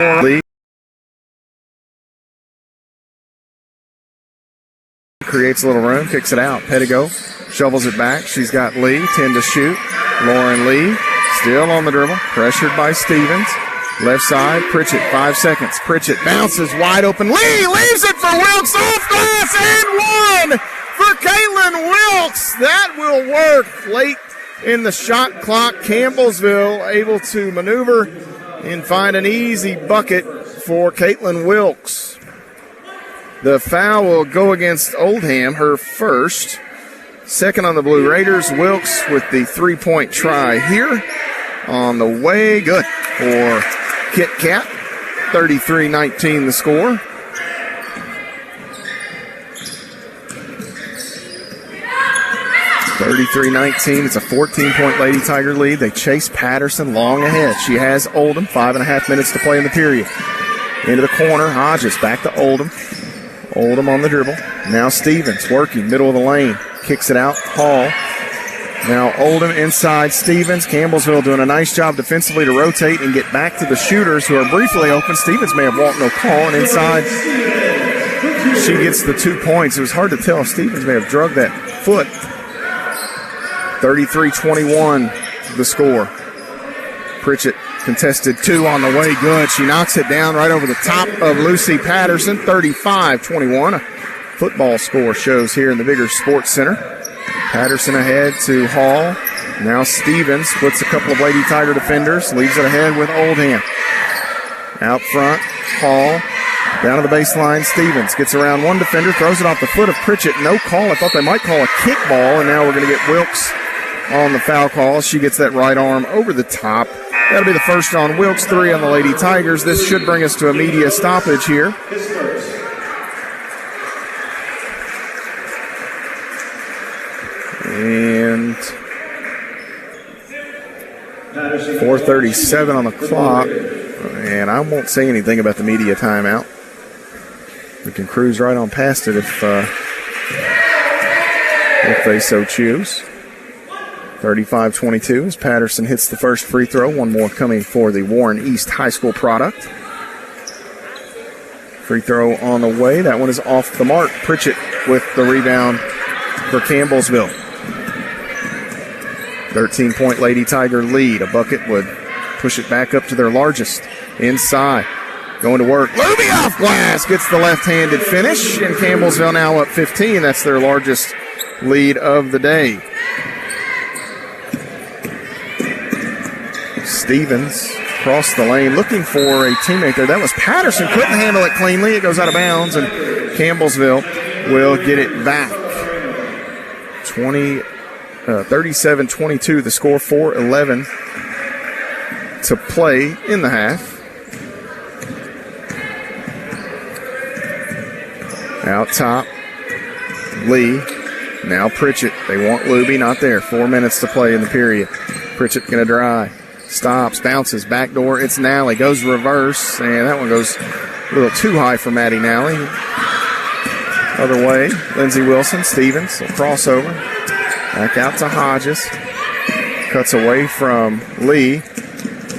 Lee creates a little room, kicks it out. Pettigo shovels it back. She's got Lee, 10 to shoot. Lauren Lee still on the dribble, pressured by Stevens. Left side, Pritchett, 5 seconds. Pritchett bounces wide open. Lee leaves it for Wilkes, off glass, and one for Caitlin Wilkes. That will work late in the shot clock. Campbellsville able to maneuver and find an easy bucket for Caitlin Wilkes. The foul will go against Oldham, her first. Second on the Blue Raiders. Wilkes with the three-point try here. On the way, good for Kit Kat. 33-19 the score. It's a 14-point Lady Tiger lead. They chase Patterson long ahead. She has Oldham. 5.5 minutes to play in the period. Into the corner. Hodges back to Oldham. Oldham on the dribble. Now Stevens working middle of the lane. Kicks it out. Hall. Now Oldham inside Stevens. Campbellsville doing a nice job defensively to rotate and get back to the shooters who are briefly open. Stevens may have walked no call, and inside she gets the 2 points. It was hard to tell if Stevens may have drugged that foot. 33-21 the score. Pritchett contested two on the way, good. She knocks it down right over the top of Lucy Patterson. 35-21. A football score shows here in the Bigger Sports Center. Patterson ahead to Hall. Now Stevens splits a couple of Lady Tiger defenders, leaves it ahead with Oldham. Out front, Hall. Down to the baseline, Stevens gets around one defender, throws it off the foot of Pritchett. No call. I thought they might call a kickball, and now we're going to get Wilkes on the foul call. She gets that right arm over the top. That'll be the first on Wilkes, 3 on the Lady Tigers. This should bring us to a media stoppage here. And 4:37 on the clock. And I won't say anything about the media timeout. We can cruise right on past it if they so choose. 35-22 as Patterson hits the first free throw. One more coming for the Warren East High School product. Free throw on the way. That one is off the mark. Pritchett with the rebound for Campbellsville. 13-point Lady Tiger lead. A bucket would push it back up to their largest. Inside. Going to work. Luby off glass. Gets the left-handed finish. And Campbellsville now up 15. That's their largest lead of the day. Stevens across the lane looking for a teammate there. That was Patterson. Couldn't handle it cleanly. It goes out of bounds, and Campbellsville will get it back. 37-22 the score. 4:11 to play in the half. Out top, Lee. Now Pritchett. They want Luby, not there. 4 minutes to play in the period. Pritchett going to drive. Stops, bounces, backdoor. It's Nally. Goes reverse, and that one goes a little too high for Maddie Nally. Other way, Lindsey Wilson, Stevens, a crossover. Back out to Hodges. Cuts away from Lee.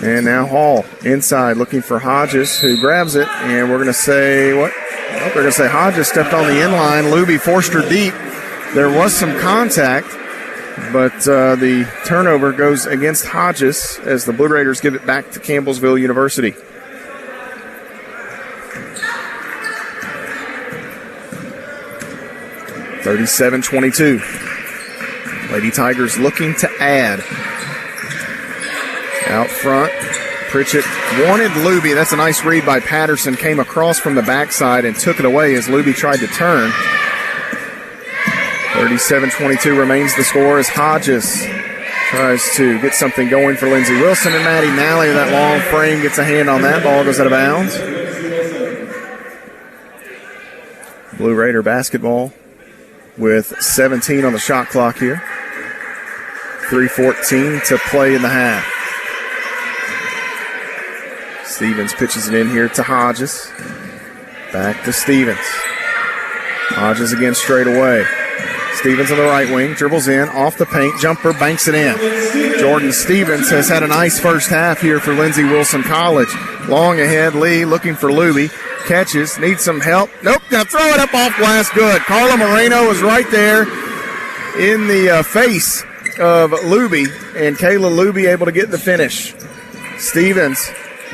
And now Hall inside looking for Hodges, who grabs it. And we're going to say, what? Oh, they're going to say Hodges stepped on the inline. Luby forced her deep. There was some contact. But the turnover goes against Hodges as the Blue Raiders give it back to Campbellsville University. (37-22). Lady Tigers looking to add. Out front, Pritchett wanted Luby. That's a nice read by Patterson. Came across from the backside and took it away as Luby tried to turn. 37-22 remains the score as Hodges tries to get something going for Lindsey Wilson, and Maddie Nally in that long frame gets a hand on that. Ball goes out of bounds. Blue Raider basketball with 17 on the shot clock here. 3:14 to play in the half. Stevens pitches it in here to Hodges. Back to Stevens. Hodges again straight away. Stevens on the right wing, dribbles in, off the paint, jumper, banks it in. Jordan Stevens has had a nice first half here for Lindsey Wilson College. Long ahead, Lee looking for Luby. Catches, needs some help. Nope, gonna throw it up off glass. Good. Carla Moreno was right there in the face of Luby, and Kayla Luby able to get the finish. Stevens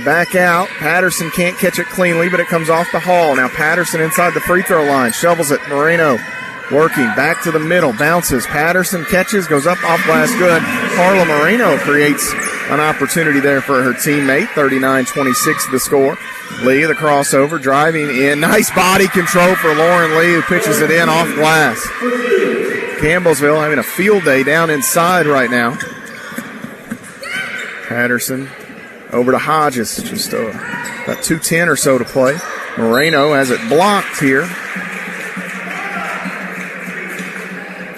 back out. Patterson can't catch it cleanly, but it comes off the Hall. Now Patterson inside the free throw line. Shovels it. Moreno working back to the middle. Bounces. Patterson catches. Goes up off glass. Good. Carla Moreno creates an opportunity there for her teammate. 39-26 the score. Lee, the crossover, driving in. Nice body control for Lauren Lee, who pitches it in off glass. Campbellsville having a field day down inside right now. Patterson over to Hodges. Just about 2:10 or so to play. Moreno has it blocked here.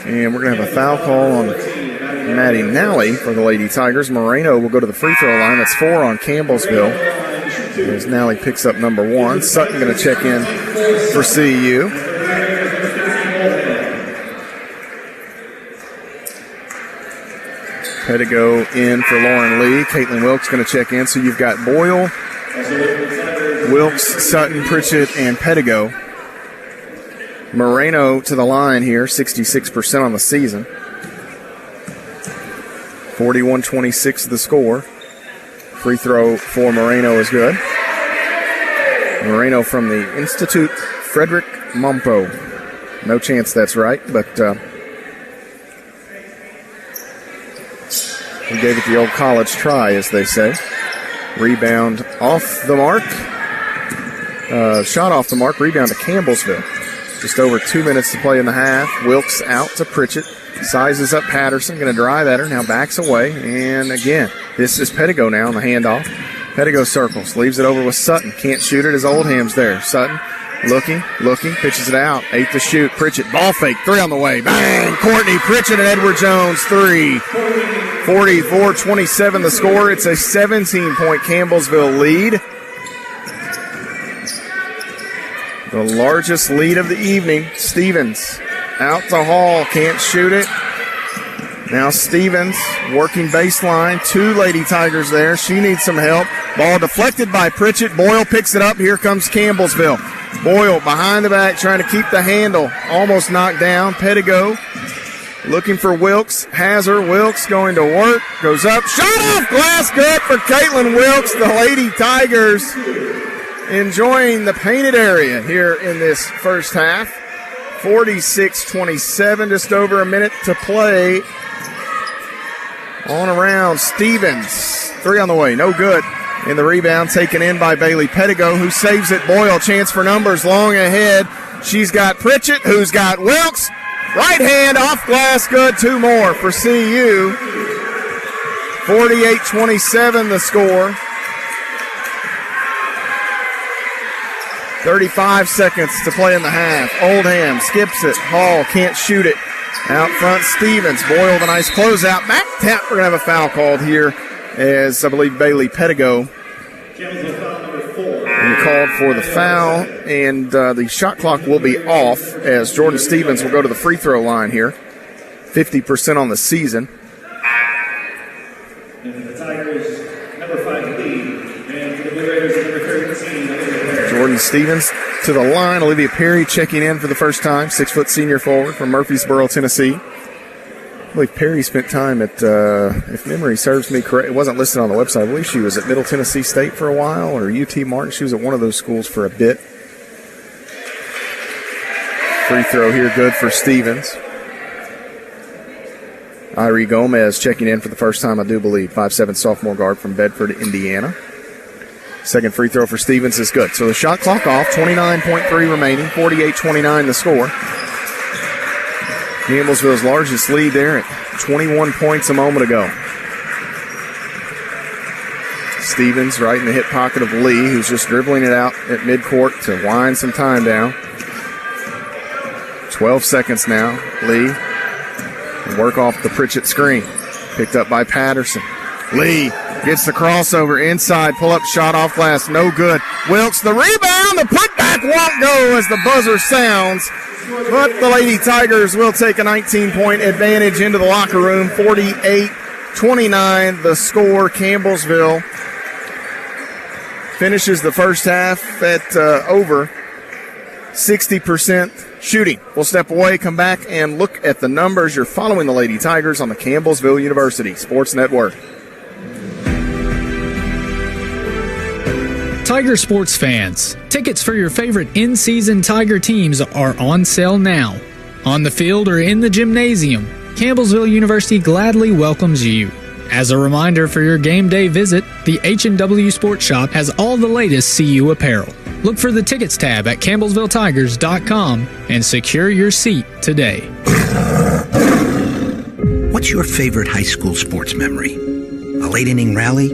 And we're going to have a foul call on Maddie Nally for the Lady Tigers. Moreno will go to the free throw line. That's 4 on Campbellsville. As Nally picks up number 1. Sutton going to check in for CU. Pettigo in for Lauren Lee. Caitlin Wilkes going to check in. So you've got Boyle, Wilkes, Sutton, Pritchett, and Pettigo. Moreno to the line here, 66% on the season. 41-26 the score. Free throw for Moreno is good. Moreno from the Institute Frederick Mompo. No chance that's right, but we gave it the old college try, as they say. Rebound off the mark. Shot off the mark. Rebound to Campbellsville. Just over 2 minutes to play in the half. Wilkes out to Pritchett. Sizes up Patterson. Going to drive at her. Now backs away. And again, this is Pettigo now on the handoff. Pettigo circles. Leaves it over with Sutton. Can't shoot it as Oldham's there. Sutton looking. Pitches it out. 8 to shoot. Pritchett. Ball fake. 3 on the way. Bang! Courtney Pritchett and Edward Jones. 3. 44-27 the score. It's a 17-point Campbellsville lead. The largest lead of the evening. Stevens out the Hall. Can't shoot it. Now Stevens working baseline. 2 Lady Tigers there. She needs some help. Ball deflected by Pritchett. Boyle picks it up. Here comes Campbellsville. Boyle behind the back trying to keep the handle. Almost knocked down. Pettigo looking for Wilkes. Has her. Wilkes going to work. Goes up. Shot off glass. Good for Caitlin Wilkes. The Lady Tigers enjoying the painted area here in this first half. 46-27, just over a minute to play. On around Stevens. 3 on the way, no good. And the rebound taken in by Bailey Pettigo, who saves it. Boyle, chance for numbers, long ahead. She's got Pritchett, who's got Wilkes. Right hand off glass, good. 2 more for CU. 48-27 the score. 35 seconds to play in the half. Oldham skips it. Hall can't shoot it. Out front, Stevens. Boyle with a nice closeout. Back tap. We're going to have a foul called here as I believe Bailey Pettigo called for the foul. And the shot clock will be off as Jordan Stevens will go to the free throw line here. 50% on the season. Jordan Stevens to the line. Olivia Perry checking in for the first time. 6-foot senior forward from Murfreesboro, Tennessee. I believe Perry spent time at, if memory serves me correct, it wasn't listed on the website. I believe she was at Middle Tennessee State for a while, or UT Martin. She was at one of those schools for a bit. Free throw here, good for Stevens. Irie Gomez checking in for the first time, I do believe. 5'7" sophomore guard from Bedford, Indiana. Second free throw for Stevens is good. So the shot clock off, 29.3 remaining, 48-29 the score. Campbellsville's largest lead there at 21 points a moment ago. Stevens right in the hip pocket of Lee, who's just dribbling it out at midcourt to wind some time down. 12 seconds now. Lee work off the Pritchett screen. Picked up by Patterson. Lee gets the crossover inside, pull-up shot off glass, no good. Wilkes, the rebound, the putback won't go as the buzzer sounds. But the Lady Tigers will take a 19-point advantage into the locker room. 48-29 the score. Campbellsville finishes the first half at over 60% shooting. We'll step away, come back, and look at the numbers. You're following the Lady Tigers on the Campbellsville University Sports Network. Tiger sports fans, tickets for your favorite in-season Tiger teams are on sale now. On the field or in the gymnasium, Campbellsville University gladly welcomes you. As a reminder for your game day visit, the H&W Sports Shop has all the latest CU apparel. Look for the tickets tab at campbellsvilletigers.com and secure your seat today. What's your favorite high school sports memory? A late inning rally?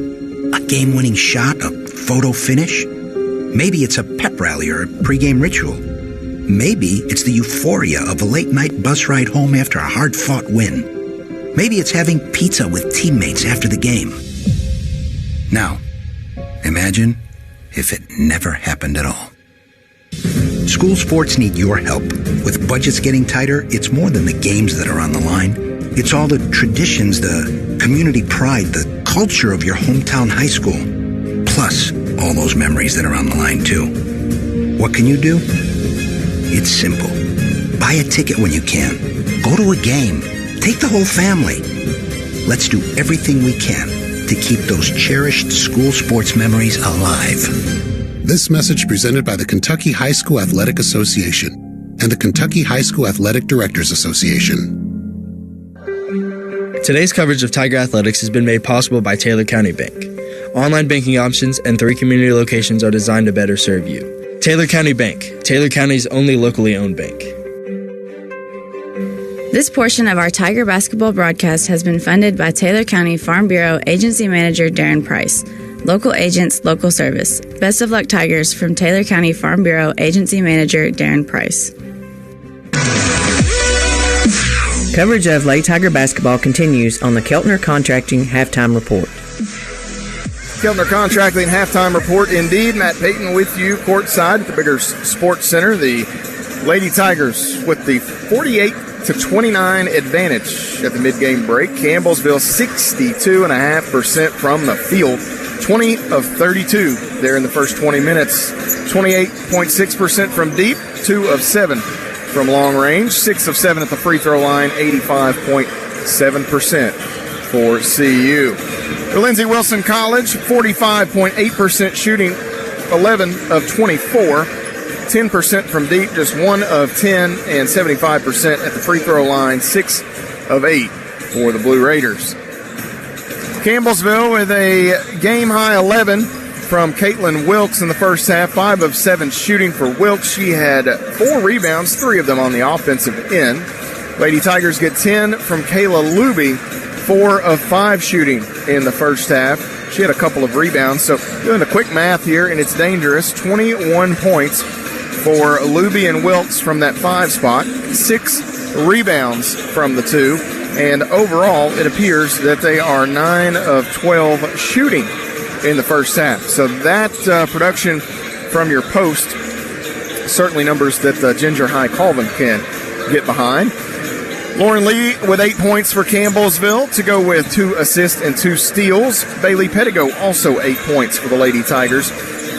A game-winning shot? A photo finish? Maybe it's a pep rally or a pregame ritual. Maybe it's the euphoria of a late-night bus ride home after a hard-fought win. Maybe it's having pizza with teammates after the game. Now, imagine if it never happened at all. School sports need your help. With budgets getting tighter, it's more than the games that are on the line. It's all the traditions, the community pride, the culture of your hometown high school. Plus, all those memories that are on the line, too. What can you do? It's simple. Buy a ticket when you can. Go to a game. Take the whole family. Let's do everything we can to keep those cherished school sports memories alive. This message presented by the Kentucky High School Athletic Association and the Kentucky High School Athletic Directors Association. Today's coverage of Tiger Athletics has been made possible by Taylor County Bank. Online banking options and 3 community locations are designed to better serve you. Taylor County Bank, Taylor County's only locally owned bank. This portion of our Tiger basketball broadcast has been funded by Taylor County Farm Bureau Agency Manager Darren Price. Local agents, local service. Best of luck, Tigers, from Taylor County Farm Bureau Agency Manager Darren Price. Coverage of Lady Tiger basketball continues on the Keltner Contracting Halftime Report. Keltner Contracting Halftime Report. Indeed, Matt Payton with you courtside at the Bigger Sports Center. The Lady Tigers with the 48-29 advantage at the mid-game break. Campbellsville 62.5% from the field. 20 of 32 there in the first 20 minutes. 28.6% from deep, 2 of 7 from long range, 6 of 7 at the free throw line, 85.7% for CU. For Lindsey Wilson College, 45.8% shooting, 11 of 24, 10% from deep, just 1 of 10, and 75% at the free throw line, 6 of 8 for the Blue Raiders. Campbellsville with a game-high 11 from Caitlin Wilkes in the first half, 5 of 7 shooting for Wilkes. She had 4 rebounds, 3 of them on the offensive end. Lady Tigers get 10 from Kayla Luby, 4 of 5 shooting in the first half. She had a couple of rebounds. So doing the quick math here, and it's dangerous, 21 points for Luby and Wilkes from that 5 spot, 6 rebounds from the 2, and overall it appears that they are 9 of 12 shooting in the first half. So that production from your post, certainly numbers that Ginger High Colvin can get behind. Lauren Lee with 8 points for Campbellsville to go with 2 assists and 2 steals. Bailey Pettigo also 8 points for the Lady Tigers.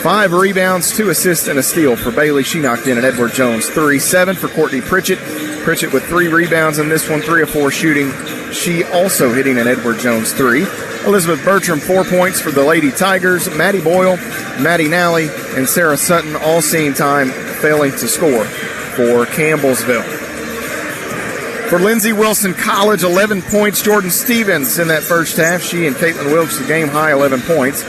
5 rebounds, 2 assists, and a steal for Bailey. She knocked in an Edward Jones 3. 7 for Courtney Pritchett. Pritchett with 3 rebounds in this one, 3 of 4 shooting. She also hitting an Edward Jones 3. Elizabeth Bertram, 4 points for the Lady Tigers. Maddie Boyle, Maddie Nally, and Sarah Sutton all seeing time failing to score for Campbellsville. For Lindsey Wilson College, 11 points. Jordan Stevens in that first half. She and Caitlin Wilkes, the game-high 11 points.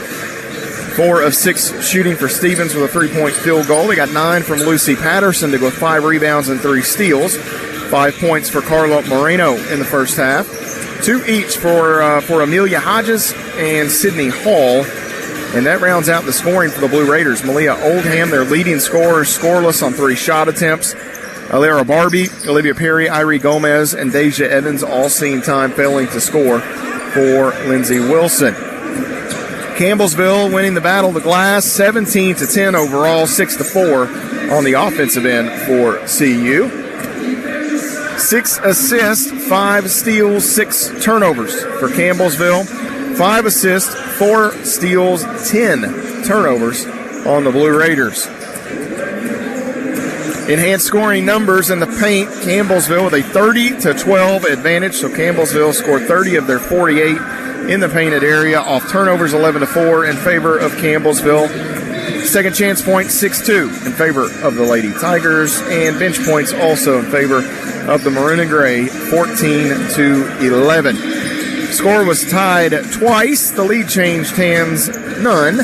4 of 6 shooting for Stevens with a 3-point field goal. They got 9 from Lucy Patterson to go with 5 rebounds and 3 steals. 5 points for Carla Moreno in the first half. 2 each for Amelia Hodges and Sydney Hall. And that rounds out the scoring for the Blue Raiders. Malia Oldham, their leading scorer, scoreless on 3 shot attempts. Alara Barbie, Olivia Perry, Irie Gomez, and Deja Evans all seeing time failing to score for Lindsey Wilson. Campbellsville winning the battle of the glass, 17-10 overall, 6-4 on the offensive end for CU. 6 assists, 5 steals, 6 turnovers for Campbellsville. 5 assists, 4 steals, 10 turnovers on the Blue Raiders. Enhanced scoring numbers in the paint, Campbellsville with a 30-12 advantage. So Campbellsville scored 30 of their 48 in the painted area off turnovers, 11-4 in favor of Campbellsville. Second chance points, 6-2 in favor of the Lady Tigers, and bench points also in favor of the Maroon and Gray, 14-11. Score was tied twice. The lead changed hands none.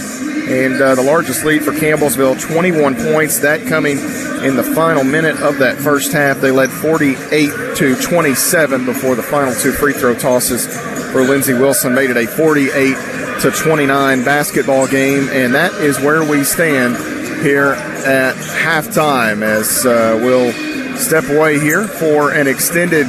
And the largest lead for Campbellsville, 21 points. That coming in the final minute of that first half. They led 48-27 before the final two free throw tosses for Lindsey Wilson made it a 48-29 basketball game. And that is where we stand here at halftime, as we'll step away here for an extended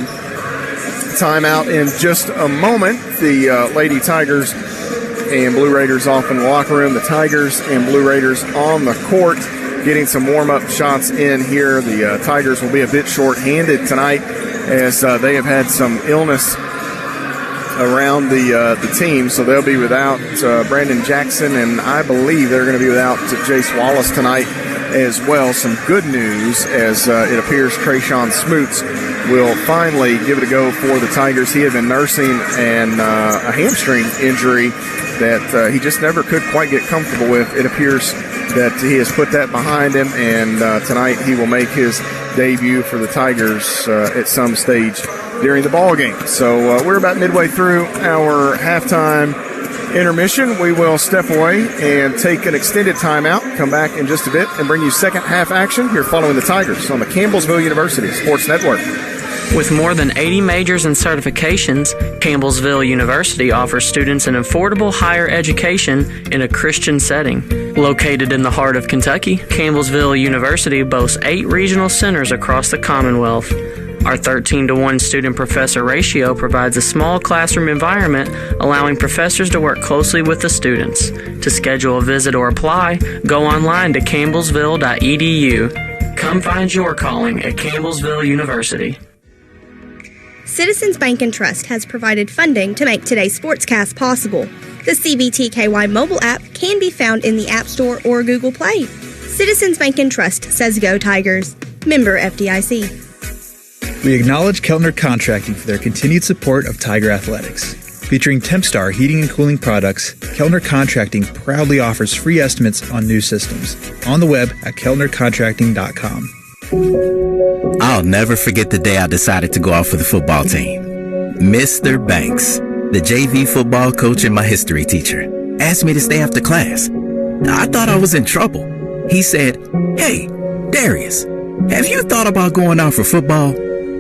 timeout in just a moment. The Lady Tigers and Blue Raiders off in the locker room. The Tigers and Blue Raiders on the court getting some warm-up shots in here. The Tigers will be a bit short-handed tonight as they have had some illness around the team, so they'll be without Brandon Jackson, and I believe they're going to be without Jace Wallace tonight as well. Some good news as it appears Trayshawn Smoots will finally give it a go for the Tigers. He had been nursing a hamstring injury that he just never could quite get comfortable with. It appears that he has put that behind him, and tonight he will make his debut for the Tigers at some stage during the ball game. So we're about midway through our halftime intermission. We will step away and take an extended timeout, come back in just a bit, and bring you second half action here following the Tigers on the Campbellsville University Sports Network. With more than 80 majors and certifications, Campbellsville University offers students an affordable higher education in a Christian setting. Located in the heart of Kentucky, Campbellsville University boasts 8 regional centers across the Commonwealth. Our 13-to-1 student-professor ratio provides a small classroom environment, allowing professors to work closely with the students. To schedule a visit or apply, go online to campbellsville.edu. Come find your calling at Campbellsville University. Citizens Bank and Trust has provided funding to make today's sportscast possible. The CBTKY mobile app can be found in the App Store or Google Play. Citizens Bank and Trust says go Tigers. Member FDIC. We acknowledge Keltner Contracting for their continued support of Tiger Athletics. Featuring Tempstar heating and cooling products, Keltner Contracting proudly offers free estimates on new systems. On the web at keltnercontracting.com. I'll never forget the day I decided to go out for the football team. Mr. Banks, the JV football coach and my history teacher, asked me to stay after class. I thought I was in trouble. He said, "Hey, Darius, have you thought about going out for football?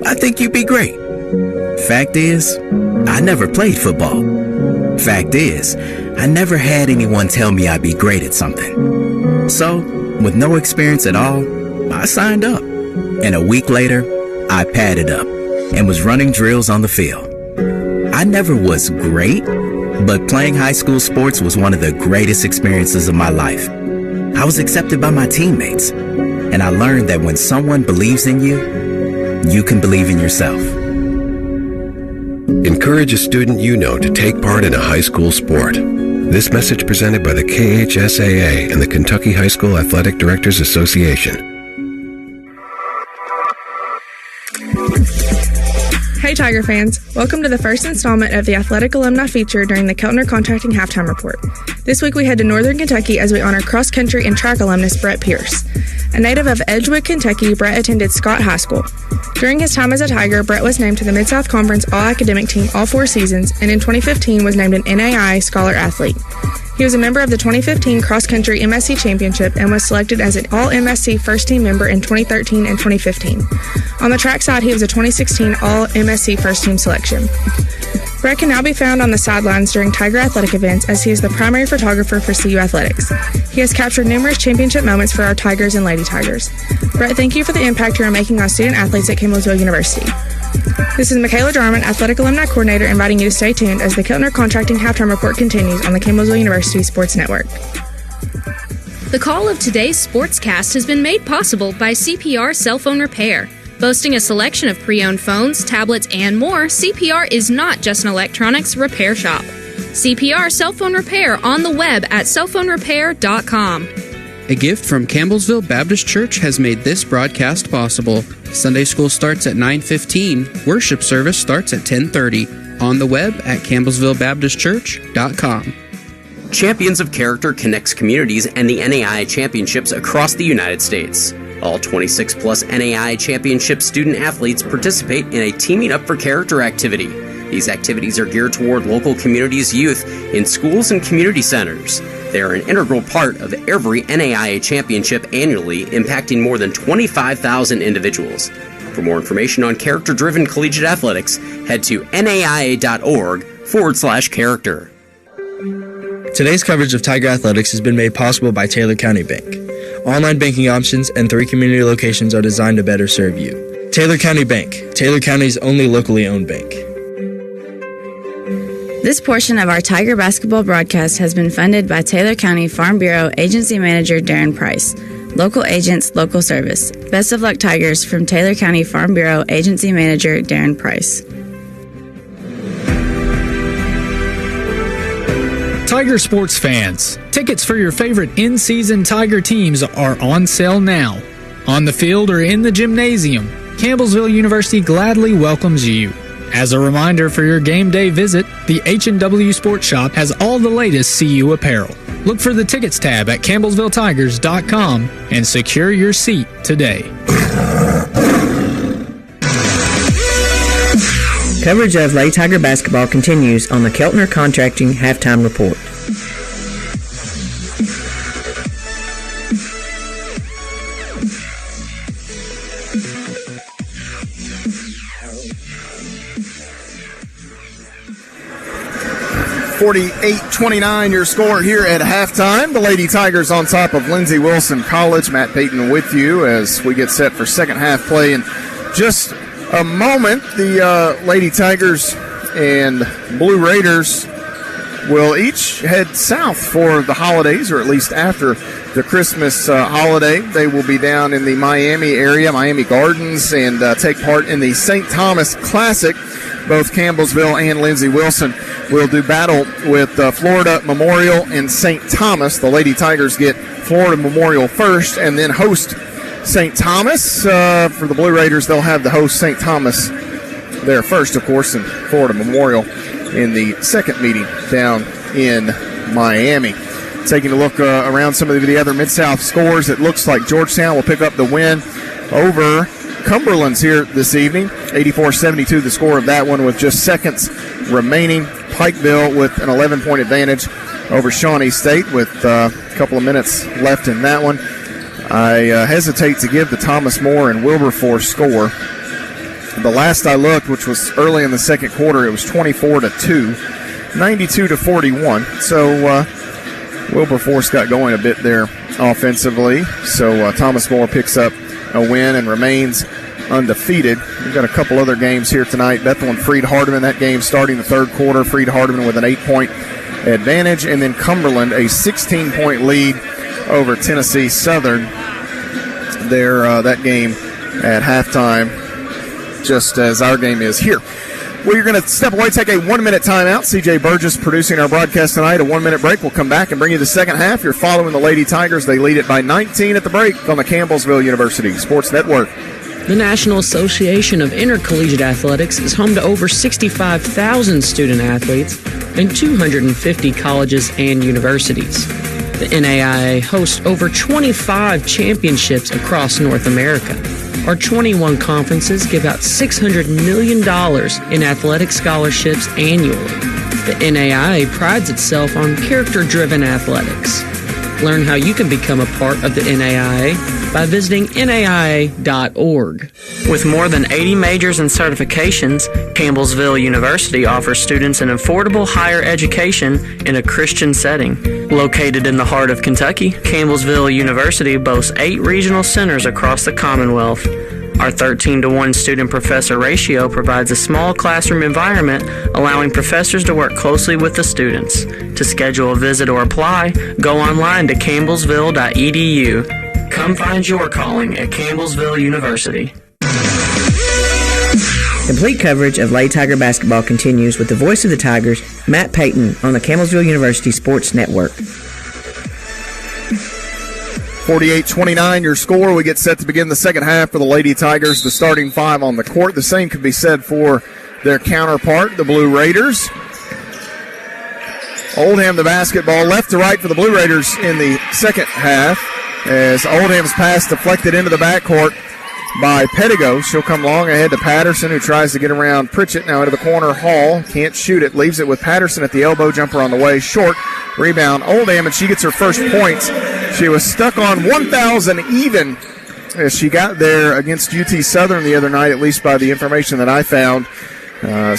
I think you'd be great." Fact is, I never played football. Fact is, I never had anyone tell me I'd be great at something. So, with no experience at all, I signed up. And a week later, I padded up and was running drills on the field. I never was great, but playing high school sports was one of the greatest experiences of my life. I was accepted by my teammates, and I learned that when someone believes in you, you can believe in yourself. Encourage a student you know to take part in a high school sport. This message presented by the KHSAA and the Kentucky High School Athletic Directors Association. Hey Tiger fans, welcome to the first installment of the Athletic Alumni Feature during the Keltner Contracting Halftime Report. This week we head to Northern Kentucky as we honor cross-country and track alumnus Brett Pierce. A native of Edgewood, Kentucky, Brett attended Scott High School. During his time as a Tiger, Brett was named to the Mid-South Conference All-Academic Team all 4 seasons, and in 2015 was named an NAI Scholar Athlete. He was a member of the 2015 Cross Country MSC Championship and was selected as an All-MSC First Team member in 2013 and 2015. On the track side, he was a 2016 All-MSC First Team selection. Brett can now be found on the sidelines during Tiger athletic events as he is the primary photographer for CU Athletics. He has captured numerous championship moments for our Tigers and Lady Tigers. Brett, thank you for the impact you are making on student athletes at Campbellsville University. This is Michaela Jarman, Athletic Alumni Coordinator, inviting you to stay tuned as the Keltner Contracting Halftime Report continues on the Campbellsville University Sports Network. The call of today's sportscast has been made possible by CPR Cell Phone Repair. Boasting a selection of pre-owned phones, tablets, and more, CPR is not just an electronics repair shop. CPR Cell Phone Repair on the web at cellphonerepair.com. A gift from Campbellsville Baptist Church has made this broadcast possible. Sunday school starts at 9:15. Worship service starts at 10:30. On the web at campbellsvillebaptistchurch.com. Champions of Character connects communities and the NAIA Championships across the United States. All 26-plus NAIA Championship student athletes participate in a Teaming Up for Character activity. These activities are geared toward local communities' youth in schools and community centers. They are an integral part of every NAIA Championship annually, impacting more than 25,000 individuals. For more information on character-driven collegiate athletics, head to naia.org/character. Today's coverage of Tiger Athletics has been made possible by Taylor County Bank. Online banking options and 3 community locations are designed to better serve you. Taylor County Bank, Taylor County's only locally owned bank. This portion of our Tiger basketball broadcast has been funded by Taylor County Farm Bureau Agency Manager Darren Price. Local agents, local service. Best of luck, Tigers, from Taylor County Farm Bureau Agency Manager Darren Price. Tiger sports fans, tickets for your favorite in-season Tiger teams are on sale now. On the field or in the gymnasium, Campbellsville University gladly welcomes you. As a reminder for your game day visit, the H&W Sports Shop has all the latest CU apparel. Look for the tickets tab at campbellsvilletigers.com and secure your seat today. Coverage of Lady Tiger basketball continues on the Keltner Contracting Halftime Report. .28-29 your score here at halftime. The Lady Tigers on top of Lindsey Wilson College. Matt Payton with you as we get set for second half play. In just a moment, the Lady Tigers and Blue Raiders will each head south for the holidays, or at least after the Christmas holiday. They will be down in the Miami area, Miami Gardens, and take part in the St. Thomas Classic. Both Campbellsville and Lindsey Wilson will do battle with Florida Memorial and St. Thomas. The Lady Tigers get Florida Memorial first and then host St. Thomas. For the Blue Raiders, they'll have the host St. Thomas there first, of course, and Florida Memorial in the second meeting down in Miami. Taking a look around some of the other Mid-South scores, it looks like Georgetown will pick up the win over Cumberland's here this evening. 84-72 the score of that one with just seconds remaining. Pikeville with an 11-point advantage over Shawnee State with a couple of minutes left in that one. I hesitate to give the Thomas More and Wilberforce score. The last I looked, which was early in the second quarter, it was 24-2, 92-41. So Wilberforce got going a bit there offensively. So Thomas More picks up a win and remains undefeated. We've got a couple other games here tonight. Bethel and Freed-Hardeman, that game starting the third quarter. Freed-Hardeman with an 8-point advantage, and then Cumberland a 16-point lead over Tennessee Southern. That game at halftime, just as our game is here. We're going to step away, take a 1-minute timeout. CJ Burgess producing our broadcast tonight. A 1-minute break. We'll come back and bring you the second half. You're following the Lady Tigers. They lead it by 19 at the break on the Campbellsville University Sports Network. The National Association of Intercollegiate Athletics is home to over 65,000 student athletes in 250 colleges and universities. The NAIA hosts over 25 championships across North America. Our 21 conferences give out $600 million in athletic scholarships annually. The NAIA prides itself on character-driven athletics. Learn how you can become a part of the NAIA by visiting naia.org. With more than 80 majors and certifications, Campbellsville University offers students an affordable higher education in a Christian setting. Located in the heart of Kentucky, Campbellsville University boasts 8 regional centers across the Commonwealth. Our 13-to-1 student-professor ratio provides a small classroom environment, allowing professors to work closely with the students. To schedule a visit or apply, go online to campbellsville.edu. Come find your calling at Campbellsville University. Complete coverage of Lady Tiger basketball continues with the voice of the Tigers, Matt Payton, on the Campbellsville University Sports Network. 48-29 your score. We get set to begin the second half for the Lady Tigers, the starting five on the court. The same could be said for their counterpart, the Blue Raiders. Oldham the basketball left to right for the Blue Raiders in the second half as Oldham's pass deflected into the backcourt by Pettigo. She'll come long ahead to Patterson, who tries to get around Pritchett. Now into the corner. Hall can't shoot it. Leaves it with Patterson at the elbow. Jumper on the way. Short. Rebound Oldham, and she gets her first points. She was stuck on 1,000 even as she got there against UT Southern the other night, at least by the information that I found.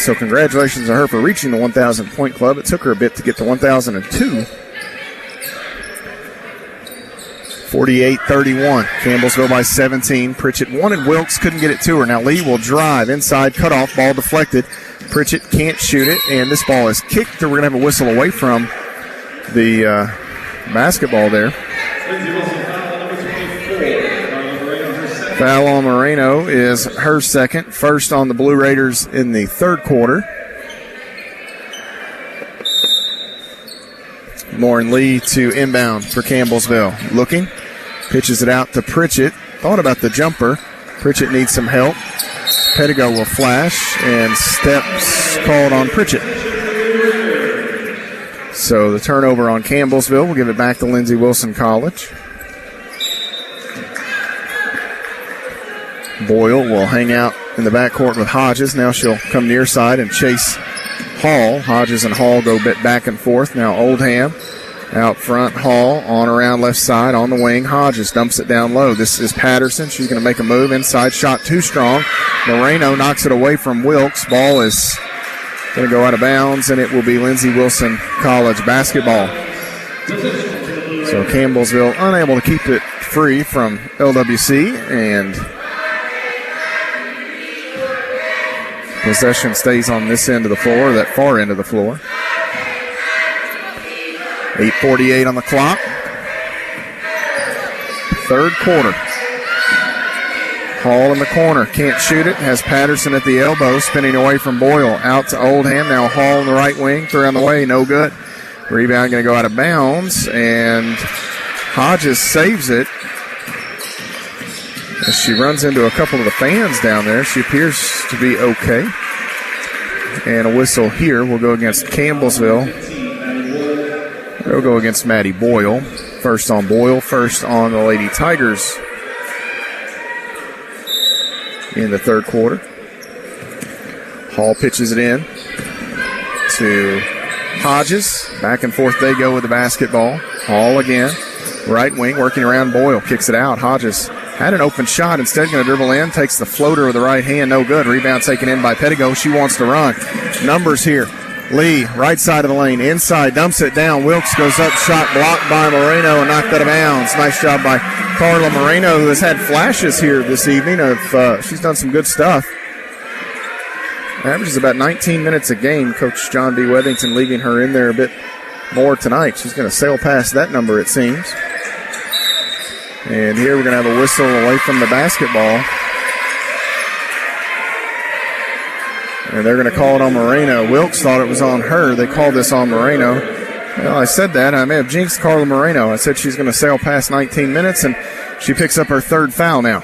So congratulations to her for reaching the 1,000 point club. It took her a bit to get to 1,002. 48-31. Campbellsville by 17. Pritchett wanted Wilkes, couldn't get it to her. Now Lee will drive inside, cutoff, ball deflected. Pritchett can't shoot it, and this ball is kicked. We're going to have a whistle away from the basketball there. Foul on Moreno is her second. First on the Blue Raiders in the third quarter. Lauren Lee to inbound for Campbellsville. Looking, pitches it out to Pritchett. Thought about the jumper. Pritchett needs some help. Pettigo will flash, and steps called on Pritchett. So the turnover on Campbellsville. We'll give it back to Lindsey Wilson College. Boyle will hang out in the backcourt with Hodges. Now she'll come near side and chase Hall. Hodges and Hall go a bit back and forth. Now Oldham out front. Hall on around left side on the wing. Hodges dumps it down low. This is Patterson. She's going to make a move inside. Shot too strong. Moreno knocks it away from Wilkes. Ball is going to go out of bounds, and it will be Lindsey Wilson College basketball. So Campbellsville unable to keep it free from LWC, and possession stays on this end of the floor, that far end of the floor. 8:48 on the clock. Third quarter. Hall in the corner. Can't shoot it. Has Patterson at the elbow. Spinning away from Boyle. Out to Oldham. Now Hall in the right wing. Three on the way. No good. Rebound going to go out of bounds. And Hodges saves it. As she runs into a couple of the fans down there. She appears to be okay. And a whistle here will go against Campbellsville. It'll go against Maddie Boyle. First on Boyle, first on the Lady Tigers in the third quarter. Hall pitches it in to Hodges. Back and forth they go with the basketball. Hall again. Right wing working around Boyle. Kicks it out. Hodges had an open shot. Instead going to dribble in. Takes the floater with the right hand. No good. Rebound taken in by Pettigo. She wants to run. Numbers here. Lee, right side of the lane, inside, dumps it down. Wilkes goes up, shot blocked by Moreno and knocked out of bounds. Nice job by Carla Moreno, who has had flashes here this evening. She's done some good stuff. Averages about 19 minutes a game. Coach John B. Wethington leaving her in there a bit more tonight. She's going to sail past that number, it seems. And here we're going to have a whistle away from the basketball. And they're going to call it on Moreno. Wilkes thought it was on her. They called this on Moreno. Well, I said that. I may have jinxed Carla Moreno. I said she's going to sail past 19 minutes, and she picks up her third foul now.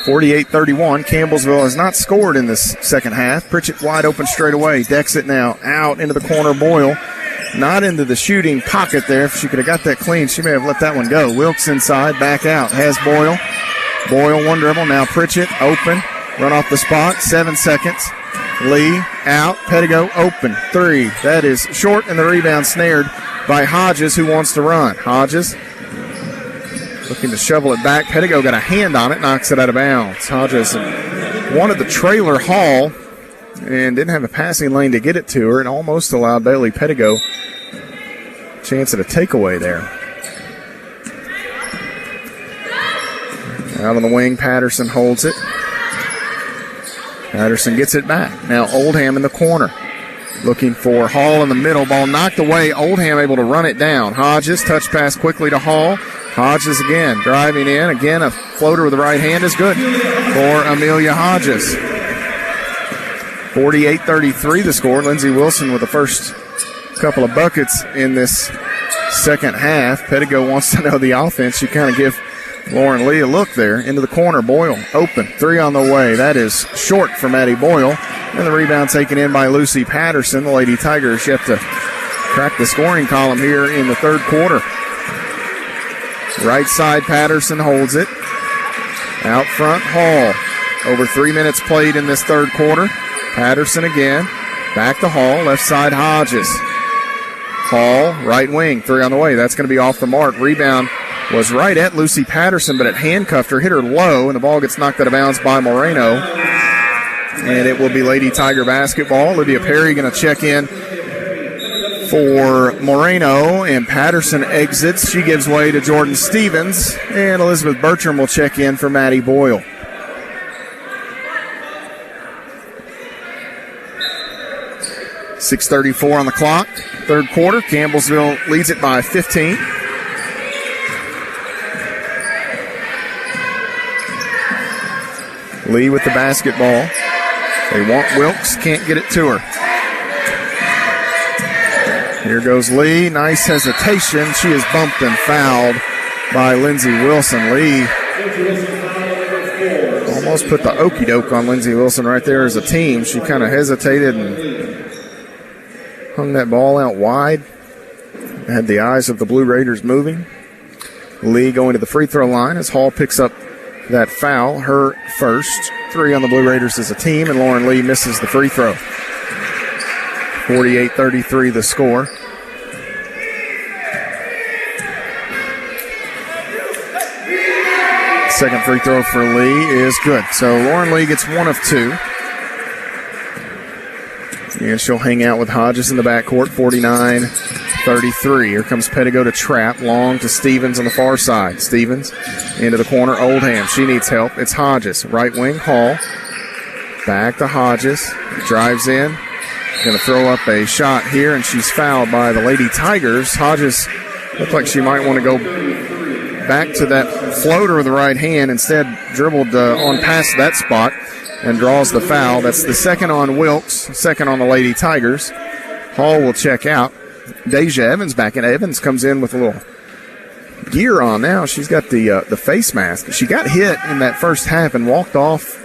48-31. Campbellsville has not scored in this second half. Pritchett wide open straight away. Decks it now. Out into the corner. Boyle. Not into the shooting pocket there. If she could have got that clean, she may have let that one go. Wilkes inside. Back out. Has Boyle. Boyle one dribble. Now Pritchett open. Run off the spot, 7 seconds. Lee out, Pettigo open, three. That is short, and the rebound snared by Hodges, who wants to run. Hodges looking to shovel it back. Pettigo got a hand on it, knocks it out of bounds. Hodges wanted the trailer Hall and didn't have a passing lane to get it to her, and almost allowed Bailey Pettigo a chance at a takeaway there. Out on the wing, Patterson holds it. Patterson gets it back. Now Oldham in the corner. Looking for Hall in the middle. Ball knocked away. Oldham able to run it down. Hodges touch pass quickly to Hall. Hodges again, driving in. Again, a floater with the right hand is good for Amelia Hodges. 48-33 the score. Lindsey Wilson with the first couple of buckets in this second half. Pettigo wants to know the offense. You kind of give Lauren Lee a look there. Into the corner, Boyle open. Three on the way. That is short for Maddie Boyle. And the rebound taken in by Lucy Patterson. The Lady Tigers yet to crack the scoring column here in the third quarter. Right side, Patterson holds it. Out front, Hall. Over 3 minutes played in this third quarter. Patterson again. Back to Hall. Left side, Hodges. Hall, right wing. Three on the way. That's going to be off the mark. Rebound was right at Lucy Patterson, but it handcuffed her, hit her low, and the ball gets knocked out of bounds by Moreno. And it will be Lady Tiger basketball. Olivia Perry going to check in for Moreno, and Patterson exits. She gives way to Jordan Stevens, and Elizabeth Bertram will check in for Maddie Boyle. .6:34 on the clock. Third quarter. Campbellsville leads it by 15. Lee with the basketball. They want Wilkes, can't get it to her. Here goes Lee. Nice hesitation. She is bumped and fouled by Lindsey Wilson. Lee almost put the okey doke on Lindsey Wilson right there as a team. She kind of hesitated and hung that ball out wide. Had the eyes of the Blue Raiders moving. Lee going to the free throw line as Hall picks up that foul. Her first. Three on the Blue Raiders as a team, and Lauren Lee misses the free throw. 48-33 the score. Second free throw for Lee is good. So Lauren Lee gets one of two. And she'll hang out with Hodges in the backcourt. 49-33. Here comes Pettigo to trap. Long to Stevens on the far side. Stevens into the corner. Oldham. She needs help. It's Hodges. Right wing, Hall. Back to Hodges. Drives in. Going to throw up a shot here, and she's fouled by the Lady Tigers. Hodges looked like she might want to go back to that floater with the right hand. Instead, dribbled on past that spot and draws the foul. That's the second on Wilkes, second on the Lady Tigers. Hall will check out. Deja Evans back in. Evans comes in with a little gear on now. She's got the face mask. She got hit in that first half and walked off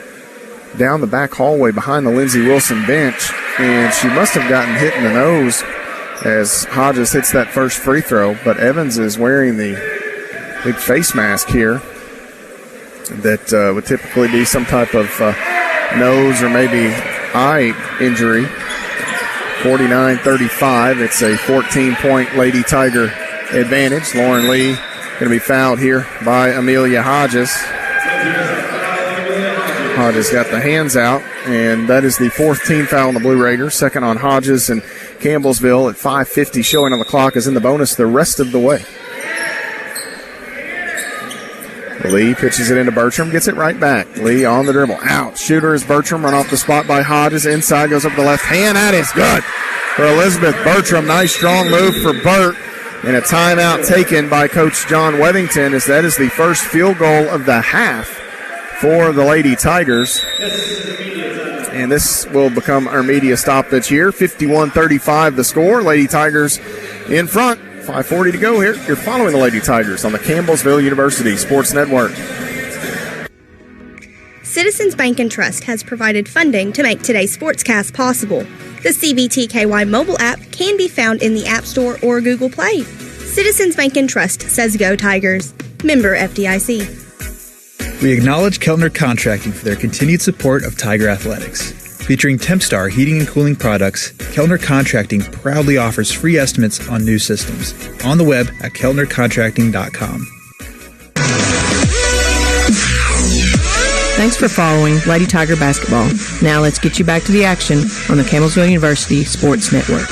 down the back hallway behind the Lindsey Wilson bench, and she must have gotten hit in the nose as Hodges hits that first free throw. But Evans is wearing the big face mask here that would typically be some type of nose or maybe eye injury. 49-35. It's a 14-point Lady Tiger advantage. Lauren Lee going to be fouled here by Amelia Hodges. Hodges got the hands out, and that is the fourth team foul on the Blue Raiders. Second on Hodges, and Campbellsville at 5:50 showing on the clock is in the bonus the rest of the way. Lee pitches it into Bertram, gets it right back. Lee on the dribble. Out. Shooter is Bertram, run off the spot by Hodges. Inside, goes up the left hand. That is good for Elizabeth Bertram. Nice strong move for Burt. And a timeout taken by Coach John Wethington, as that is the first field goal of the half for the Lady Tigers. And this will become our media stoppage here. 51-35 the score. Lady Tigers in front. 5:40 to go here. You're following the Lady Tigers on the Campbellsville University Sports Network. Citizens Bank and Trust has provided funding to make today's sportscast possible. The CBTKY mobile app can be found in the App Store or Google Play. Citizens Bank and Trust says go Tigers. Member FDIC. We acknowledge Keltner Contracting for their continued support of Tiger Athletics. Featuring Tempstar heating and cooling products, Keltner Contracting proudly offers free estimates on new systems. On the web at keltnercontracting.com. Thanks for following Lady Tiger basketball. Now let's get you back to the action on the Campbellsville University Sports Network.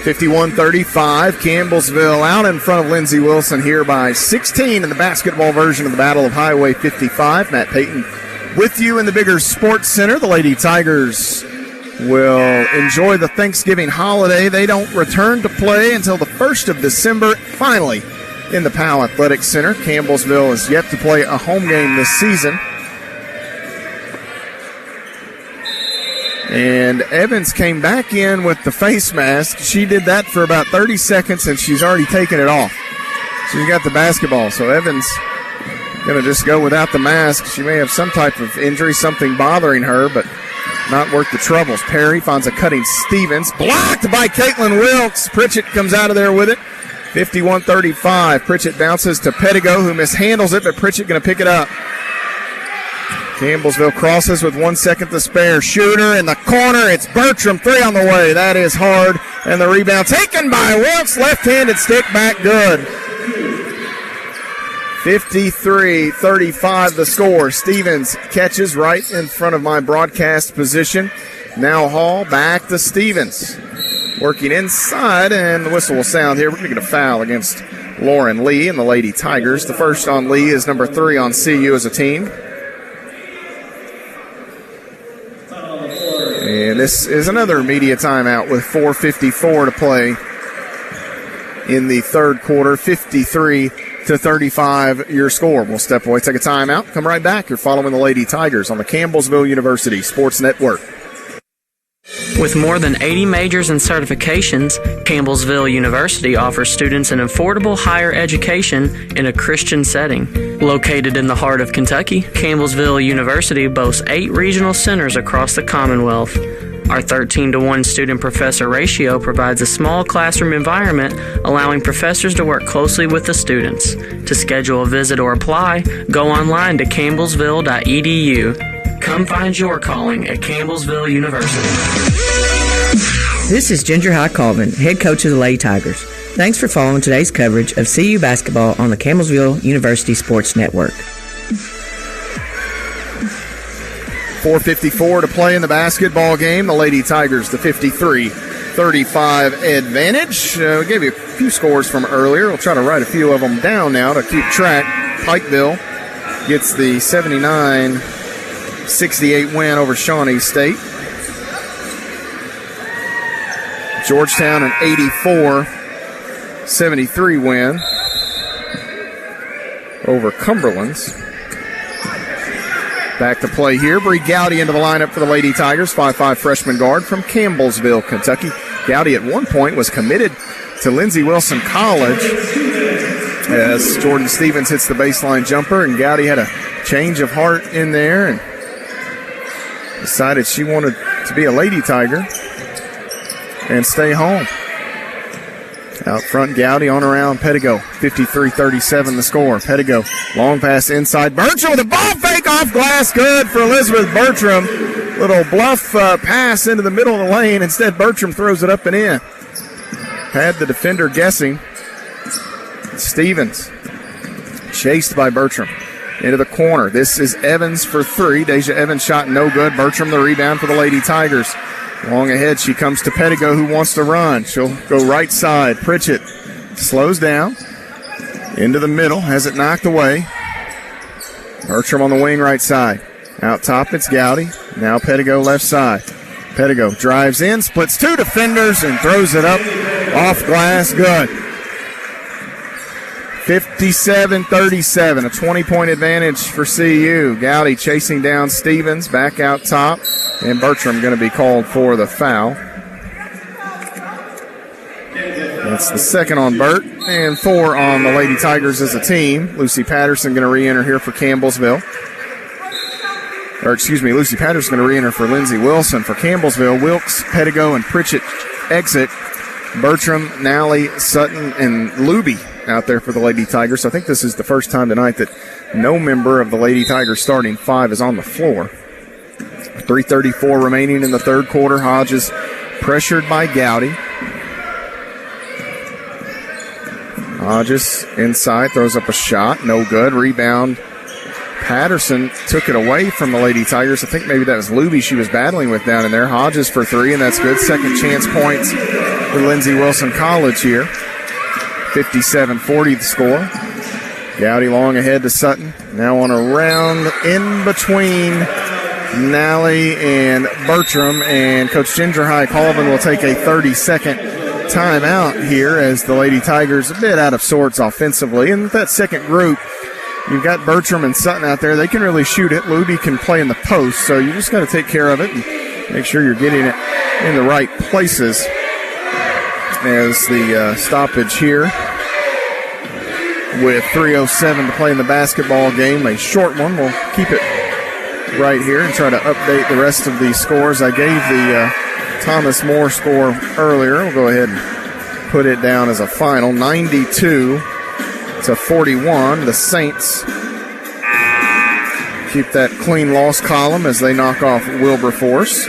51-35, Campbellsville out in front of Lindsey Wilson here by 16 in the basketball version of the Battle of Highway 55. Matt Payton with you in the Bigger Sports Center. The Lady Tigers will enjoy the Thanksgiving holiday. They don't return to play until the 1st of December. Finally, in the Powell Athletic Center. Campbellsville is yet to play a home game this season. And Evans came back in with the face mask. She did that for about 30 seconds, and she's already taken it off. She's got the basketball, so Evans going to just go without the mask. She may have some type of injury, something bothering her, but not worth the troubles. Perry finds a cutting Stevens. Blocked by Caitlin Wilkes. Pritchett comes out of there with it. 51-35. Pritchett bounces to Pettigo, who mishandles it, but Pritchett going to pick it up. Campbellsville crosses with 1 second to spare. Shooter in the corner. It's Bertram. 3 on the way. That is hard. And the rebound taken by Wilkes. Left-handed stick back good. 53-35 the score. Stevens catches right in front of my broadcast position. Now Hall back to Stevens. Working inside, and the whistle will sound here. We're going to get a foul against Lauren Lee and the Lady Tigers. The first on Lee is number 3 on CU as a team. And this is another media timeout with 4:54 to play in the third quarter. 53-35 your score. We'll step away, take a timeout, come right back. You're following the Lady Tigers on the Campbellsville University Sports Network. With more than 80 majors and certifications, Campbellsville University offers students an affordable higher education in a Christian setting. Located in the heart of Kentucky, Campbellsville University boasts 8 regional centers across the Commonwealth. Our 13-to-1 student-professor ratio provides a small classroom environment, allowing professors to work closely with the students. To schedule a visit or apply, go online to campbellsville.edu. Come find your calling at Campbellsville University. This is Ginger High Colvin, head coach of the Lady Tigers. Thanks for following today's coverage of CU basketball on the Campbellsville University Sports Network. 4:54 to play in the basketball game. The Lady Tigers, the 53-35 advantage. We gave you a few scores from earlier. We'll try to write a few of them down now to keep track. Pikeville gets the 79-68 win over Shawnee State. Georgetown an 84-73 win over Cumberland's. Back to play here. Bree Gowdy into the lineup for the Lady Tigers, 5'5" freshman guard from Campbellsville, Kentucky. Gowdy at one point was committed to Lindsey Wilson College as Jordan Stevens hits the baseline jumper, and Gowdy had a change of heart in there and decided she wanted to be a Lady Tiger and stay home. Out front, Gowdy on around Pettigo. 53-37 the score. Pettigo, long pass inside. Bertram with a ball fake off glass. Good for Elizabeth Bertram. Little bluff pass into the middle of the lane. Instead, Bertram throws it up and in. Had the defender guessing. Stevens chased by Bertram. Into the corner. This is Evans for 3. Deja Evans shot no good. Bertram the rebound for the Lady Tigers. Long ahead, she comes to Pettigo, who wants to run. She'll go right side. Pritchett slows down. Into the middle. Has it knocked away. Bertram on the wing right side. Out top, it's Gowdy. Now Pettigo left side. Pettigo drives in, splits 2 defenders, and throws it up off glass. Good. 57-37, a 20-point advantage for CU. Gowdy chasing down Stevens, back out top, and Bertram going to be called for the foul. That's the second on Bert, and 4 on the Lady Tigers as a team. Lucy Patterson going to re-enter here for Campbellsville. Lucy Patterson going to re-enter for Lindsey Wilson. For Campbellsville, Wilkes, Pettigo, and Pritchett exit. Bertram, Nally, Sutton, and Luby out there for the Lady Tigers. So I think this is the first time tonight that no member of the Lady Tigers starting 5 is on the floor. 3:34 remaining in the third quarter. Hodges pressured by Gowdy. Hodges inside, throws up a shot, no good. Rebound. Patterson took it away from the Lady Tigers. I think maybe that was Luby she was battling with down in there. Hodges for 3, and that's good. Second chance points for Lindsey Wilson College here. 57-40 the score. Gowdy long ahead to Sutton. Now on a round in between Nally and Bertram. And Coach Ginger High Colvin will take a 30-second timeout here as the Lady Tigers a bit out of sorts offensively. And with that second group, you've got Bertram and Sutton out there. They can really shoot it. Luby can play in the post, so you just got to take care of it and make sure you're getting it in the right places. As the stoppage here with 3:07 to play in the basketball game, a short one. We'll keep it right here and try to update the rest of these scores. I gave the Thomas More score earlier. We'll go ahead and put it down as a final, 92-41. The Saints keep that clean loss column as they knock off Wilberforce.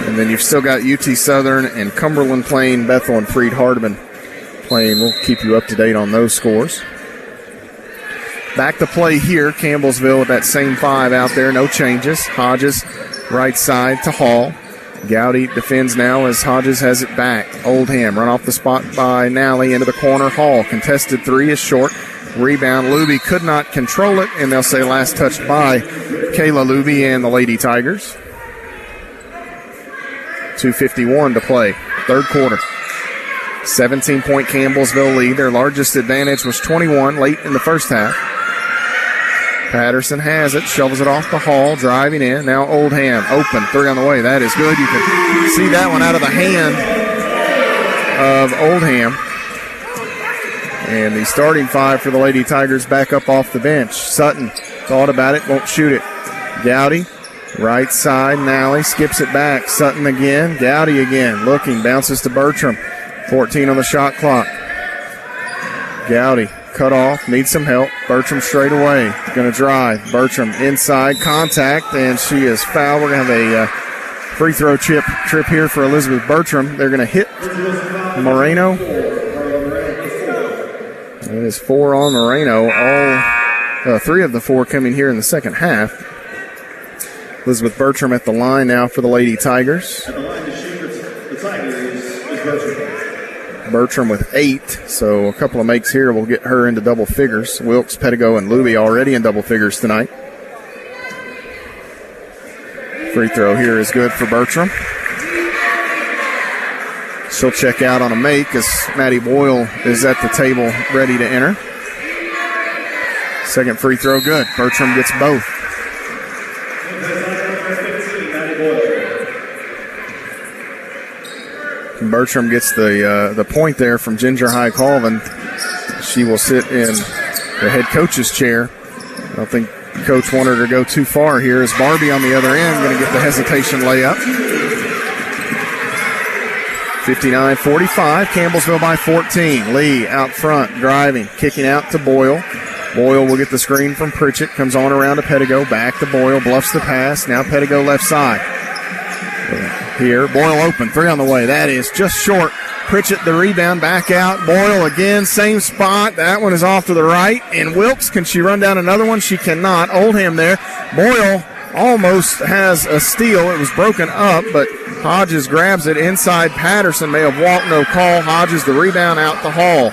And then you've still got UT Southern and Cumberland playing, Bethel and Freed Hardeman playing. We'll keep you up to date on those scores. Back to play here, Campbellsville with that same 5 out there, no changes. Hodges right side to Hall. Gowdy defends now as Hodges has it back. Oldham run off the spot by Nally into the corner. Hall contested 3 is short. Rebound, Luby could not control it, and they'll say last touched by Kayla Luby and the Lady Tigers. 2:51 to play, third quarter. 17-point Campbellsville lead. Their largest advantage was 21 late in the first half. Patterson has it, shovels it off the Hall, driving in. Now Oldham, open, 3 on the way. That is good. You can see that one out of the hand of Oldham. And the starting 5 for the Lady Tigers back up off the bench. Sutton thought about it, won't shoot it. Gowdy, right side, Nally skips it back. Sutton again, Gowdy again, looking, bounces to Bertram. 14 on the shot clock. Gowdy cut off, needs some help. Bertram straight away, going to drive. Bertram inside, contact, and she is fouled. We're going to have a free throw trip here for Elizabeth Bertram. They're going to hit Moreno. It is 4 on Moreno. All 3 of the 4 coming here in the second half. Elizabeth Bertram at the line now for the Lady Tigers. Bertram with 8, so a couple of makes here will get her into double figures. Wilkes, Pettigo, and Luby already in double figures tonight. Free throw here is good for Bertram. She'll check out on a make as Maddie Boyle is at the table ready to enter. Second free throw good. Bertram gets both. Bertram gets the point there from Ginger High Colvin. She will sit in the head coach's chair. I don't think coach wanted her to go too far here as Barbie on the other end going to get the hesitation layup. 59-45, Campbellsville by 14. Lee out front, driving, kicking out to Boyle. Boyle will get the screen from Pritchett, comes on around to Pettigo, back to Boyle, bluffs the pass. Now Pettigo left side. Here, Boyle open, 3 on the way. That is just short. Pritchett the rebound, back out. Boyle again, same spot. That one is off to the right. And Wilkes, can she run down another one? She cannot. Oldham there. Boyle almost has a steal. It was broken up, but Hodges grabs it inside. Patterson may have walked, no call. Hodges the rebound out the Hall.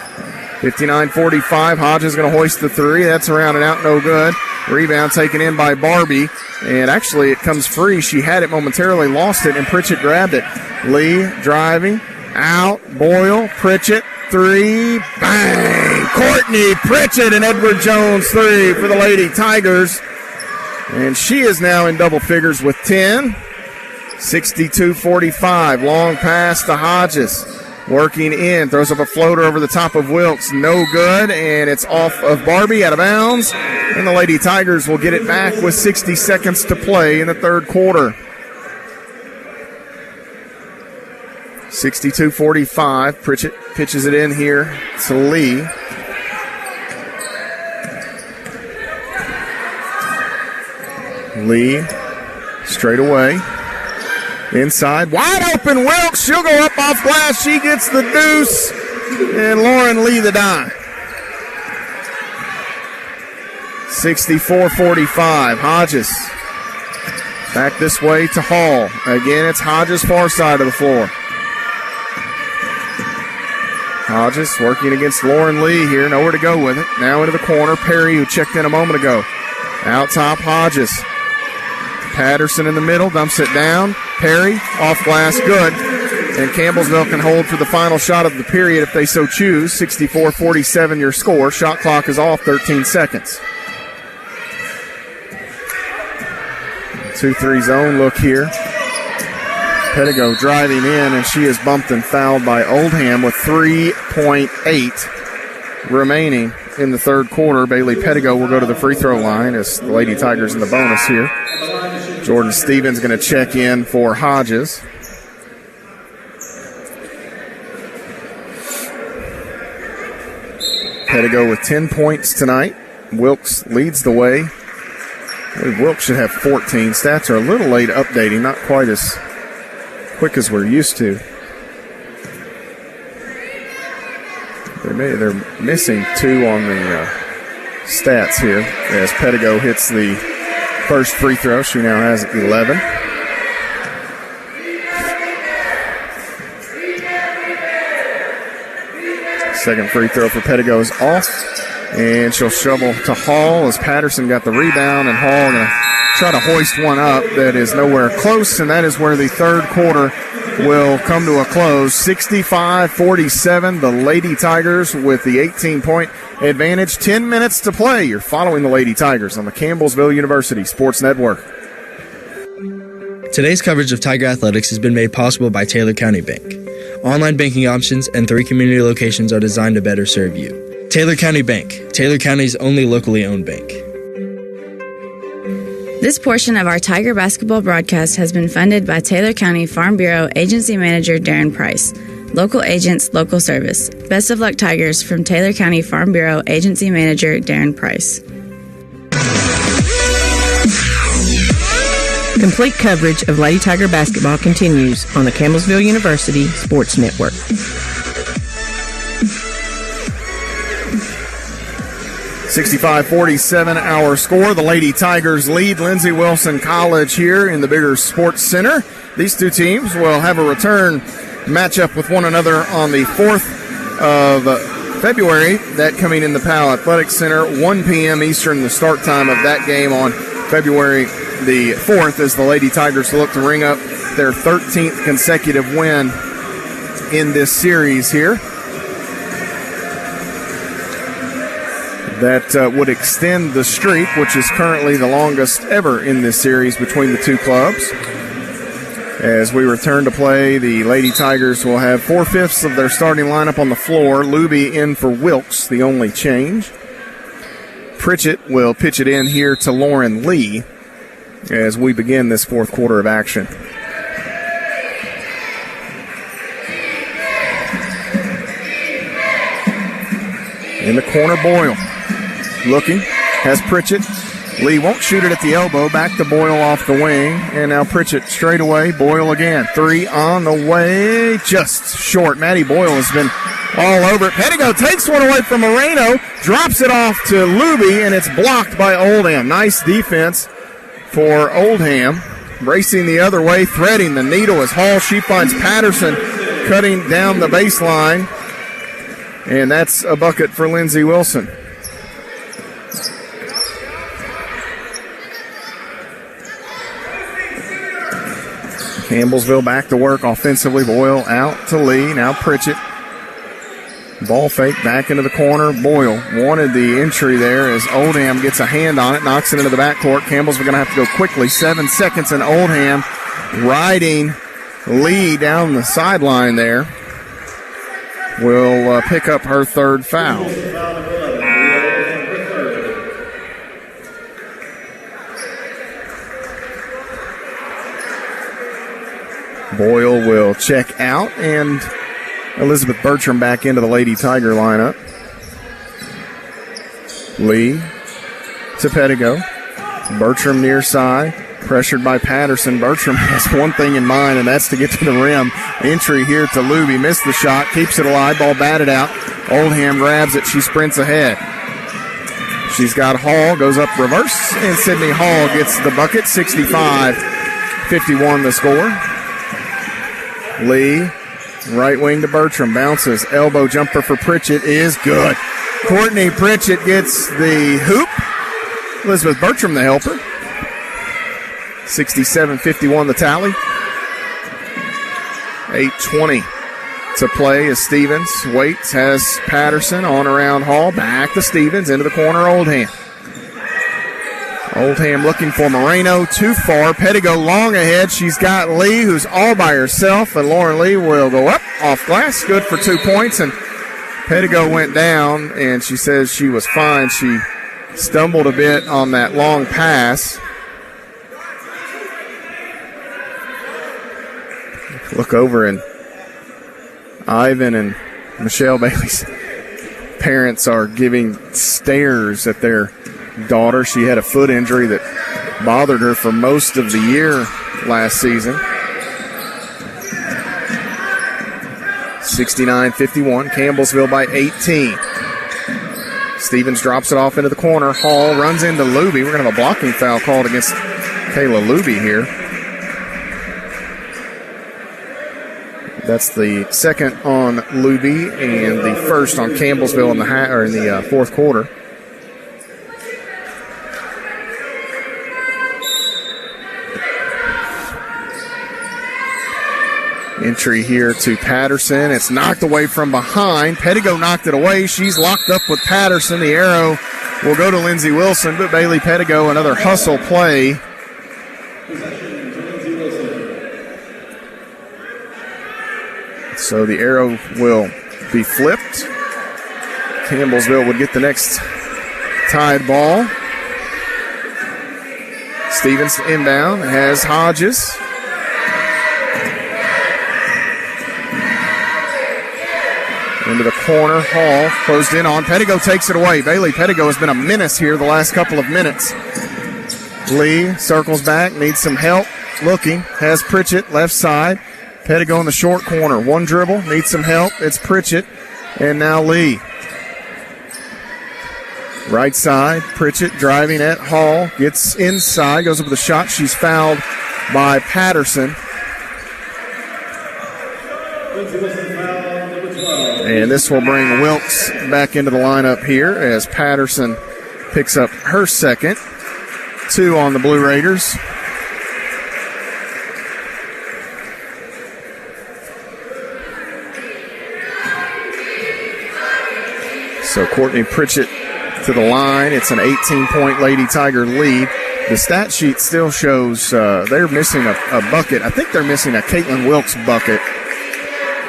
59-45. Hodges going to hoist the 3. That's around and out, no good. Rebound taken in by Barbie. And actually it comes free. She had it momentarily, lost it, and Pritchett grabbed it. Lee driving, out, Boyle, Pritchett, 3, bang! Courtney Pritchett and Edward Jones 3 for the Lady Tigers. And she is now in double figures with 10. 62-45, long pass to Hodges. Working in, throws up a floater over the top of Wilkes, no good, and it's off of Barbie, out of bounds, and the Lady Tigers will get it back with 60 seconds to play in the third quarter. 62-45, Pritchett pitches it in here to Lee. Lee, straight away. Inside, wide open, Wilkes. She'll go up off glass. She gets the deuce. And Lauren Lee the dime. 64-45. Hodges. Back this way to Hall. Again, it's Hodges' far side of the floor. Hodges working against Lauren Lee here. Nowhere to go with it. Now into the corner. Perry, who checked in a moment ago. Out top, Hodges. Patterson in the middle, dumps it down. Perry, off glass, good. And Campbellsville can hold for the final shot of the period if they so choose. 64-47 your score. Shot clock is off, 13 seconds. 2-3 zone look here. Pettigo driving in, and she is bumped and fouled by Oldham with 3.8 remaining in the third quarter. Bailey Pettigo will go to the free throw line as the Lady Tigers in the bonus here. Jordan Stevens going to check in for Hodges. Pettigo with 10 points tonight. Wilkes leads the way. I believe Wilkes should have 14. Stats are a little late updating, not quite as quick as we're used to. They're missing 2 on the stats here as Pettigo hits the first free throw. She now has 11. Second free throw for Pettigo is off, and she'll shovel to Hall as Patterson got the rebound, and Hall going to try to hoist one up that is nowhere close, and that is where the third quarter will come to a close. 65-47, the Lady Tigers with the 18-point advantage. 10 minutes to play. You're following the Lady Tigers on the Campbellsville University Sports Network. Today's coverage of Tiger Athletics has been made possible by Taylor County Bank. Online banking options and 3 community locations are designed to better serve you. Taylor County Bank, Taylor County's only locally owned bank. This portion of our Tiger basketball broadcast has been funded by Taylor County Farm Bureau Agency Manager Darren Price. Local agents, local service. Best of luck, Tigers, from Taylor County Farm Bureau Agency Manager Darren Price. Complete coverage of Lady Tiger basketball continues on the Campbellsville University Sports Network. 65-47 our score. The Lady Tigers lead Lindsey Wilson College here in the bigger Sports Center. These two teams will have a return matchup with one another on the 4th of February. That coming in the Powell Athletic Center, 1 p.m. Eastern, the start time of that game on February the 4th, as the Lady Tigers look to ring up their 13th consecutive win in this series here. That would extend the streak, which is currently the longest ever in this series between the two clubs. As we return to play, the Lady Tigers will have 4/5 of their starting lineup on the floor. Luby in for Wilkes, the only change. Pritchett will pitch it in here to Lauren Lee as we begin this fourth quarter of action. In the corner, Boyle. Looking, has Pritchett. Lee won't shoot it at the elbow. Back to Boyle off the wing. And now Pritchett straight away. Boyle again. 3 on the way. Just short. Maddie Boyle has been all over it. Pettigo takes one away from Moreno. Drops it off to Luby, and it's blocked by Oldham. Nice defense for Oldham. Racing the other way. Threading the needle as Hall. She finds Patterson cutting down the baseline. And that's a bucket for Lindsey Wilson. Campbellsville back to work offensively. Boyle out to Lee. Now Pritchett. Ball fake back into the corner. Boyle wanted the entry there as Oldham gets a hand on it. Knocks it into the backcourt. Campbellsville going to have to go quickly. 7 seconds, and Oldham riding Lee down the sideline there will pick up her third foul. Boyle will check out, and Elizabeth Bertram back into the Lady Tiger lineup. Lee to Pettigo. Bertram near side. Pressured by Patterson. Bertram has one thing in mind, and that's to get to the rim. Entry here to Luby. Missed the shot. Keeps it alive. Ball batted out. Oldham grabs it. She sprints ahead. She's got Hall. Goes up reverse, and Sydney Hall gets the bucket. 65-51 the score. Lee, right wing to Bertram. Bounces. Elbow jumper for Pritchett is good. Courtney Pritchett gets the hoop. Elizabeth Bertram, the helper. 67-51 the tally. 8:20 to play as Stevens waits, has Patterson on around Hall, back to Stevens, into the corner, Oldham. Oldham looking for Moreno, too far. Pettigo long ahead. She's got Lee, who's all by herself, and Lauren Lee will go up off glass, good for 2 points, and Pettigo went down, and she says she was fine. She stumbled a bit on that long pass. Look over, and Ivan and Michelle Bailey's parents are giving stares at their daughter. She had a foot injury that bothered her for most of the year last season. 69-51, Campbellsville by 18. Stevens drops it off into the corner. Hall runs into Luby. We're going to have a blocking foul called against Kayla Luby here. That's the second on Luby and the first on Campbellsville in the fourth quarter. Entry here to Patterson. It's knocked away from behind. Pettigo knocked it away. She's locked up with Patterson. The arrow will go to Lindsey Wilson, but Bailey Pettigo, another hustle play. So the arrow will be flipped. Campbellsville would get the next tied ball. Stevens inbound, has Hodges. Into the corner, Hall closed in on. Pettigo takes it away. Bailey Pettigo has been a menace here the last couple of minutes. Lee circles back, needs some help. Looking, has Pritchett left side. Pettigo in the short corner. One dribble, needs some help. It's Pritchett, and now Lee. Right side, Pritchett driving at Hall. Gets inside, goes up with a shot. She's fouled by Patterson. And this will bring Wilkes back into the lineup here as Patterson picks up her second. 2 on the Blue Raiders. So Courtney Pritchett to the line. It's an 18-point Lady Tiger lead. The stat sheet still shows they're missing a bucket. I think they're missing a Caitlin Wilkes bucket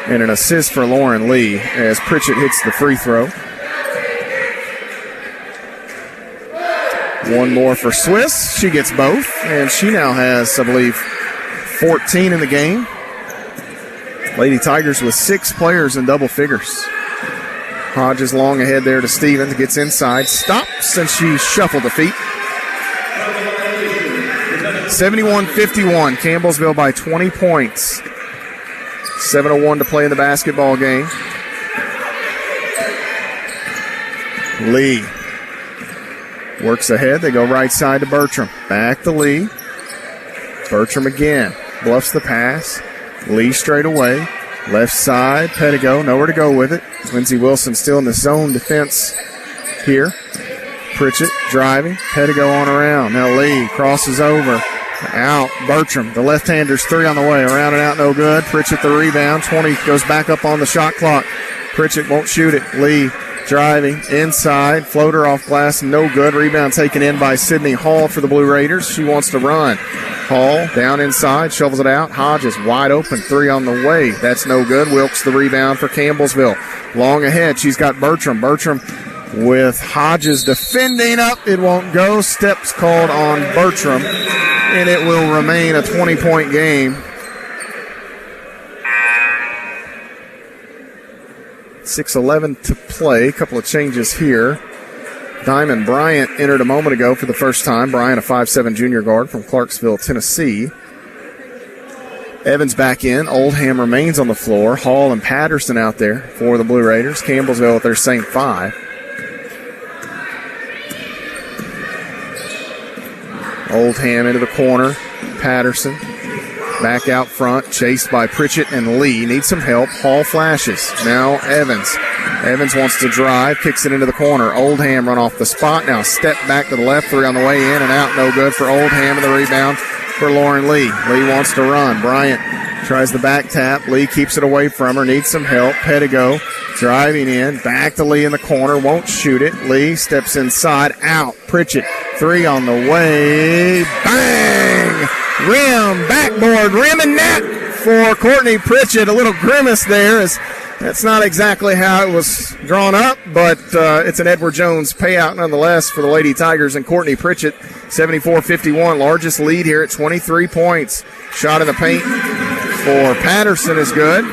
and an assist for Lauren Lee as Pritchett hits the free throw. One more for Swiss. She gets both, and she now has, I believe, 14 in the game. Lady Tigers with 6 players in double figures. Hodges long ahead there to Stevens, gets inside, stops, and she shuffled the feet. 71-51, Campbellsville by 20 points. 7:01 to play in the basketball game. Lee works ahead. They go right side to Bertram. Back to Lee. Bertram again. Bluffs the pass. Lee straight away. Left side. Pettigo. Nowhere to go with it. Lindsey Wilson still in the zone defense here. Pritchett driving. Pettigo on around. Now Lee crosses over. Out. Bertram. The left-hander's 3 on the way. Around and out. No good. Pritchett the rebound. 20 goes back up on the shot clock. Pritchett won't shoot it. Lee driving inside. Floater off glass. No good. Rebound taken in by Sydney Hall for the Blue Raiders. She wants to run. Hall down inside. Shovels it out. Hodges wide open. 3 on the way. That's no good. Wilkes the rebound for Campbellsville. Long ahead. She's got Bertram. Bertram with Hodges defending up. It won't go. Steps called on Bertram. And it will remain a 20-point game. 6:11 to play. A couple of changes here. Diamond Bryant entered a moment ago for the first time. Bryant, a 5'7" junior guard from Clarksville, Tennessee. Evans back in. Oldham remains on the floor. Hall and Patterson out there for the Blue Raiders. Campbellsville with their same 5. Oldham into the corner. Patterson back out front. Chased by Pritchett and Lee. Needs some help. Hall flashes. Now Evans. Evans wants to drive. Kicks it into the corner. Oldham run off the spot. Now step back to the left. 3 on the way in and out. No good for Oldham. And the rebound for Lauren Lee. Lee wants to run. Bryant tries the back tap. Lee keeps it away from her. Needs some help. Pettigo driving in. Back to Lee in the corner. Won't shoot it. Lee steps inside. Out. Pritchett. 3 on the way. Bang! Rim. Backboard. Rim and net for Courtney Pritchett. A little grimace there. That's not exactly how it was drawn up, but it's an Edward Jones payout nonetheless for the Lady Tigers and Courtney Pritchett. 74-51. Largest lead here at 23 points. Shot in the paint for Patterson is good.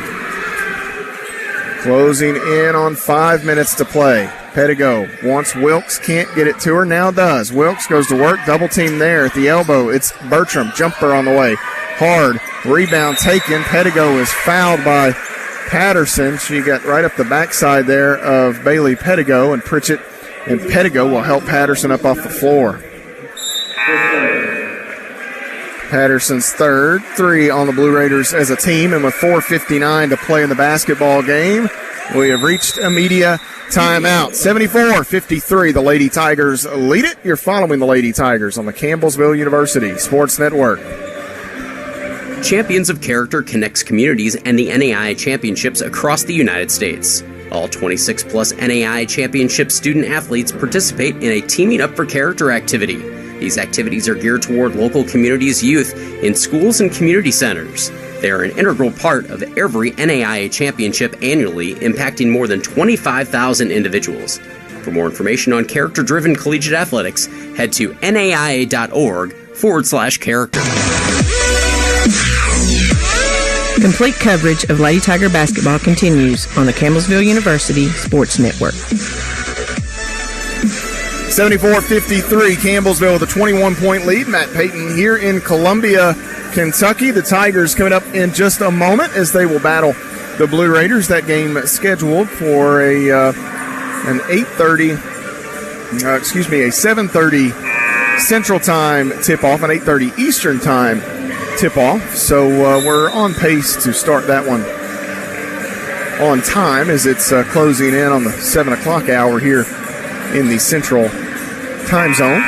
Closing in on 5 minutes to play. Pettigo wants Wilkes, can't get it to her, now does. Wilkes goes to work, double team there at the elbow. It's Bertram, jumper on the way. Hard, rebound taken. Pettigo is fouled by Patterson. She got right up the backside there of Bailey Pettigo, and Pritchett and Pettigo will help Patterson up off the floor. Patterson's third 3 on the Blue Raiders as a team, and with 4:59 to play in the basketball game, we have reached a media timeout. 74-53, the Lady Tigers lead it. You're following the Lady Tigers on the Campbellsville University Sports Network. Champions of Character connects communities and the NAIA championships across the United States. All 26-plus NAIA championship student athletes participate in a Teaming Up for Character activity. These activities are geared toward local communities' youth in schools and community centers. They are an integral part of every NAIA championship annually, impacting more than 25,000 individuals. For more information on character-driven collegiate athletics, head to naia.org/character. Complete coverage of Lady Tiger basketball continues on the Campbellsville University Sports Network. 74-53, Campbellsville with a 21-point lead. Matt Payton here in Columbia, Kentucky. The Tigers coming up in just a moment as they will battle the Blue Raiders. That game scheduled for a 7:30 Central Time tip-off, an 8:30 Eastern Time tip-off. So we're on pace to start that one on time as it's closing in on the 7 o'clock hour here in the Central Time Zone.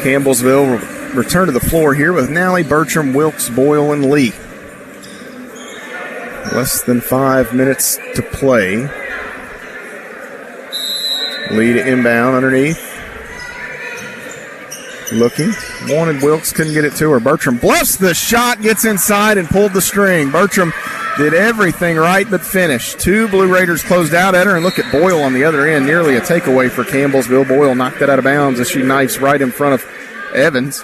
Campbellsville will return to the floor here with Nally, Bertram, Wilkes, Boyle, and Lee. Less than 5 minutes to play. Lee to inbound underneath. Looking. Wanted Wilkes, couldn't get it to her. Bertram bluffs the shot, gets inside, and pulled the string. Bertram did everything right but finished. 2 Blue Raiders closed out at her, and look at Boyle on the other end. Nearly a takeaway for Campbellsville. Boyle knocked that out of bounds as she knifes right in front of Evans.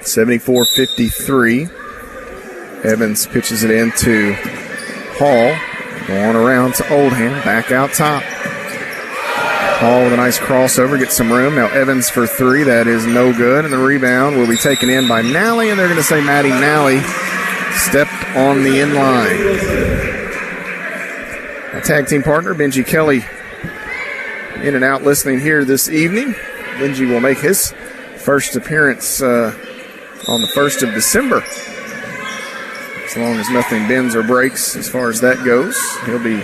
(74-53). Evans pitches it into Hall. Going around to Oldham. Back out top. Hall with a nice crossover. Gets some room. Now Evans for 3. That is no good. And the rebound will be taken in by Nally. And they're going to say Maddie Nally stepped on the end line. A tag team partner, Benji Kelly, in and out listening here this evening. Benji will make his first appearance on the 1st of December. As long as nothing bends or breaks as far as that goes. He'll be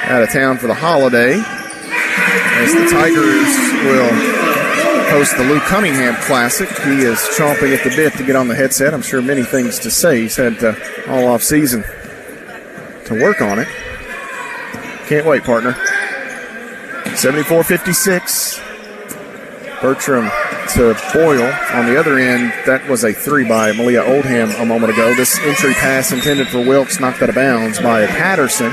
out of town for the holiday as the Tigers will host the Lou Cunningham Classic. He is chomping at the bit to get on the headset. I'm sure many things to say. He's had all off season to work on it. Can't wait, partner. 74-56. Bertram to Boyle on the other end. That was a 3 by Malia Oldham a moment ago. This entry pass intended for Wilkes knocked out of bounds by Patterson.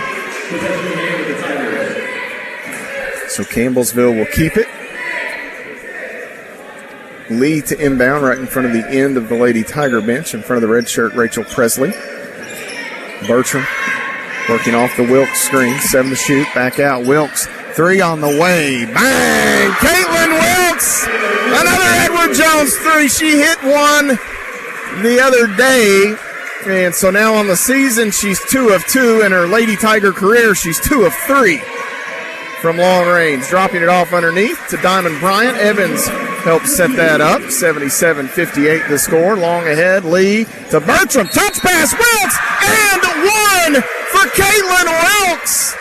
So Campbellsville will keep it. Lee to inbound right in front of the end of the Lady Tiger bench, in front of the red shirt Rachel Presley. Bertram working off the Wilkes screen. 7 to shoot. Back out. Wilkes. 3 on the way. Bang! Caitlin Wilkes! Another Edward Jones 3. She hit one the other day. And so now on the season, she's 2 of 2. In her Lady Tiger career, she's 2 of 3 from long range. Dropping it off underneath to Diamond Bryant. Evans helped set that up. 77-58 the score. Long ahead. Lee to Bertram. Touch pass. Wilkes! And 1 for Caitlin Wilkes!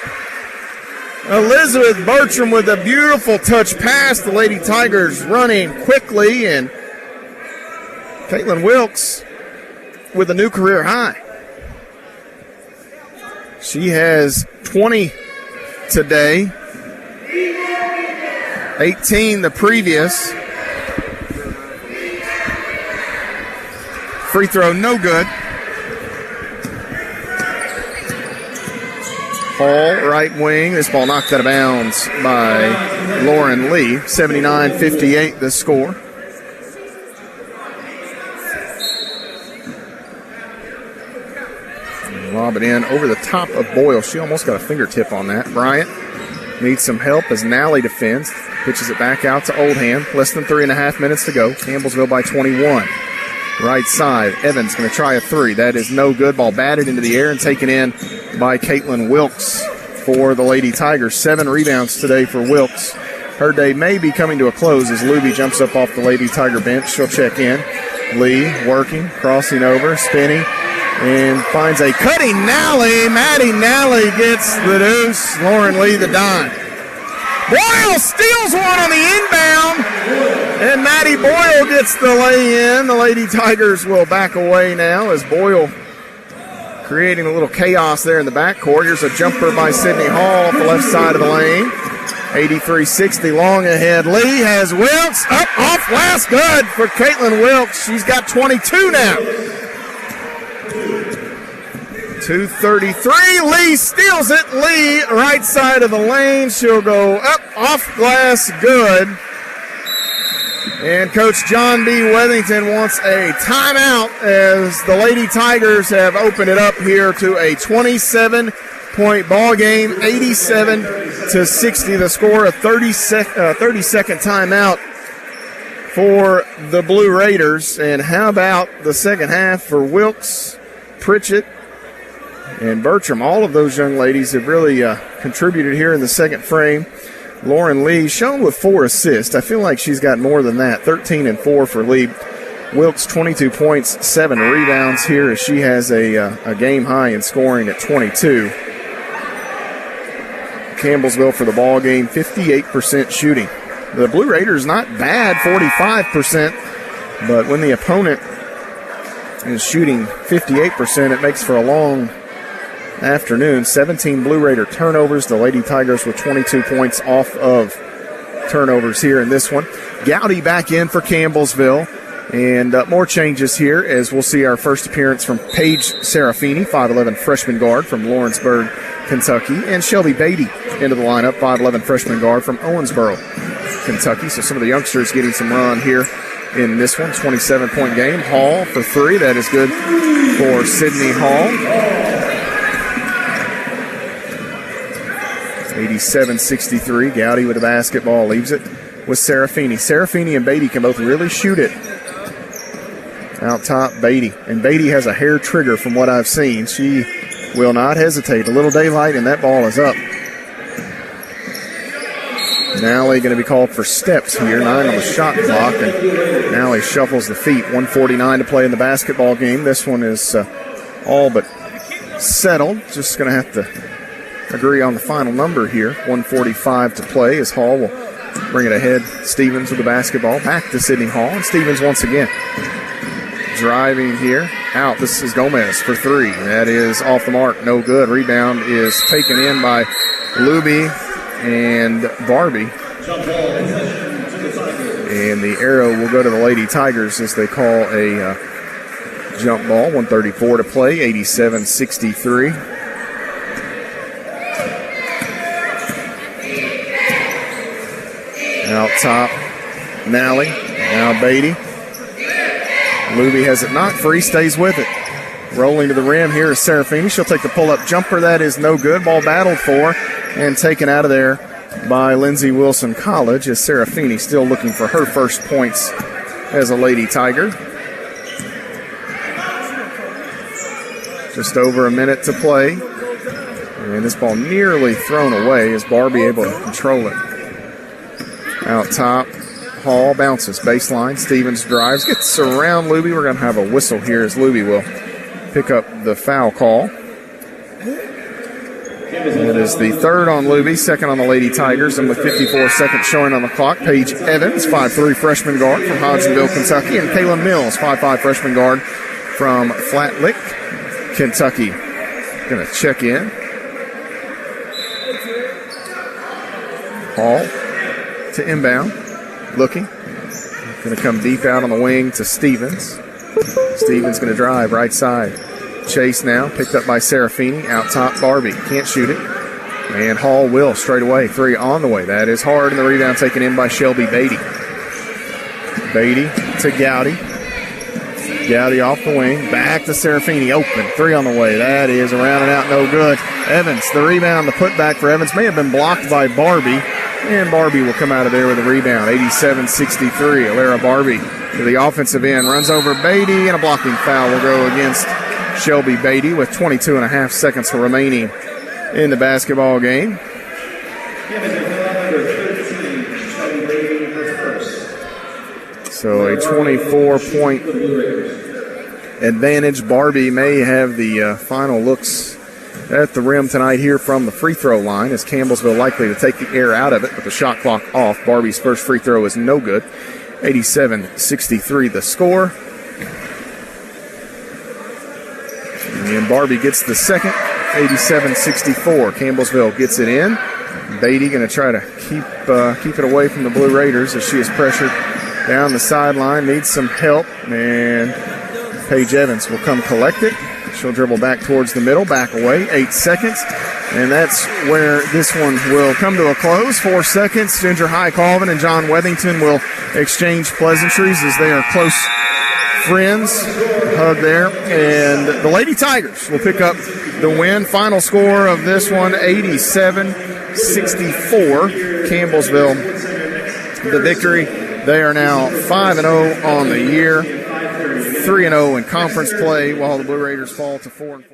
Elizabeth Bertram with a beautiful touch pass. The Lady Tigers running quickly, and Caitlin Wilkes with a new career high. She has 20 today, 18 the previous. Free throw, no good. Hall, right wing. This ball knocked out of bounds by Lauren Lee. 79-58 the score. Lob it in over the top of Boyle. She almost got a fingertip on that. Bryant needs some help as Nally defends. Pitches it back out to Oldham. Less than 3.5 minutes to go. Campbellsville by 21. Right side, Evans going to try a three. That is no good. Ball batted into the air and taken in by Caitlin Wilkes for the Lady Tigers. 7 rebounds today for Wilkes. Her day may be coming to a close as Luby jumps up off the Lady Tiger bench. She'll check in. Lee working, crossing over, spinning, and finds a cutting Nally. Maddie Nally gets the deuce. Lauren Lee the dime. Boyle steals one on the inbound, and Maddie Boyle gets the lay in. The Lady Tigers will back away now as Boyle creating a little chaos there in the backcourt. Here's a jumper by Sydney Hall off the left side of the lane. 83-60 long ahead. Lee has Wilkes up off glass. Good for Caitlin Wilkes. She's got 22 now. 2:33. Lee steals it. Lee, right side of the lane. She'll go up off glass. Good. And Coach John B. Wethington wants a timeout as the Lady Tigers have opened it up here to a 27-point ball game. 87-60 the score. A 30-second timeout for the Blue Raiders. And how about the second half for Wilkes, Pritchett, and Bertram? All of those young ladies have really contributed here in the second frame. Lauren Lee shown with 4 assists. I feel like she's got more than that. 13 and 4 for Lee. Wilkes 22 points, 7 rebounds here as she has a game high in scoring at 22. Campbellsville for the ball game, 58% shooting. The Blue Raiders not bad, 45%, but when the opponent is shooting 58%, it makes for a long afternoon. 17 Blue Raider turnovers. The Lady Tigers with 22 points off of turnovers here in this one. Gowdy back in for Campbellsville. And more changes here as we'll see our first appearance from Paige Serafini, 5'11 freshman guard from Lawrenceburg, Kentucky. And Shelby Beatty into the lineup, 5'11 freshman guard from Owensboro, Kentucky. So some of the youngsters getting some run here in this one. 27-point game. Hall for 3. That is good for Sydney Hall. 87-63. Gowdy with the basketball leaves it with Serafini. Serafini and Beatty can both really shoot it. Out top, Beatty. And Beatty has a hair trigger from what I've seen. She will not hesitate. A little daylight, and that ball is up. Nally going to be called for steps here. 9 on the shot clock, and Nally shuffles the feet. 1:49 to play in the basketball game. This one is all but settled. Just going to have to agree on the final number here. 1:45 to play as Hall will bring it ahead. Stevens with the basketball. Back to Sydney Hall, and Stevens once again. Driving here. Out. This is Gomez for 3. That is off the mark. No good. Rebound is taken in by Luby and Barbie. And the arrow will go to the Lady Tigers as they call a jump ball. 1:34 to play. 87-63. Out top, Nally. Now Beatty. Luby has it knocked free, stays with it. Rolling to the rim here is Serafini. She'll take the pull-up jumper. That is no good. Ball battled for and taken out of there by Lindsey Wilson College as Serafini still looking for her first points as a Lady Tiger. Just over a minute to play. And this ball nearly thrown away. Is Barbie able to control it? Out top, Hall bounces, baseline. Stevens drives, gets around Luby. We're going to have a whistle here as Luby will pick up the foul call. It is the third on Luby, second on the Lady Tigers, and with 54 seconds showing on the clock, Paige Evans, 5'3" freshman guard from Hodgenville, Kentucky, and Kaylin Mills, 5'5" freshman guard from Flat Lick, Kentucky. Going to check in. Hall to inbound, looking. Going to come deep out on the wing to Stevens. Stevens going to drive right side. Chase now, picked up by Serafini. Out top, Barbie. Can't shoot it. And Hall will straight away. 3 on the way. That is hard, and the rebound taken in by Shelby Beatty. Beatty to Gowdy. Gowdy off the wing. Back to Serafini. Open. 3 on the way. That is around and out. No good. Evans, the rebound, the putback for Evans may have been blocked by Barbie. And Barbie will come out of there with a rebound. 87-63. Alara Barbie to the offensive end. Runs over Beatty, and a blocking foul will go against Shelby Beatty with 22.5 seconds remaining in the basketball game. So a 24-point advantage. Barbie may have the final looks at the rim tonight here from the free throw line, as Campbellsville likely to take the air out of it with the shot clock off. Barbie's first free throw is no good. 87-63 the score. And Barbie gets the second, 87-64. Campbellsville gets it in. Beatty going to try to keep it away from the Blue Raiders as she is pressured down the sideline. Needs some help, and Paige Evans will come collect it. She'll dribble back towards the middle, back away, 8 seconds. And that's where this one will come to a close. 4 seconds. Ginger High Colvin and John Wethington will exchange pleasantries as they are close friends. Hug there. And the Lady Tigers will pick up the win. Final score of this one, 87-64. Campbellsville, the victory. They are now 5-0 on the year, 3-0 in conference play, while the Blue Raiders fall to 4-4.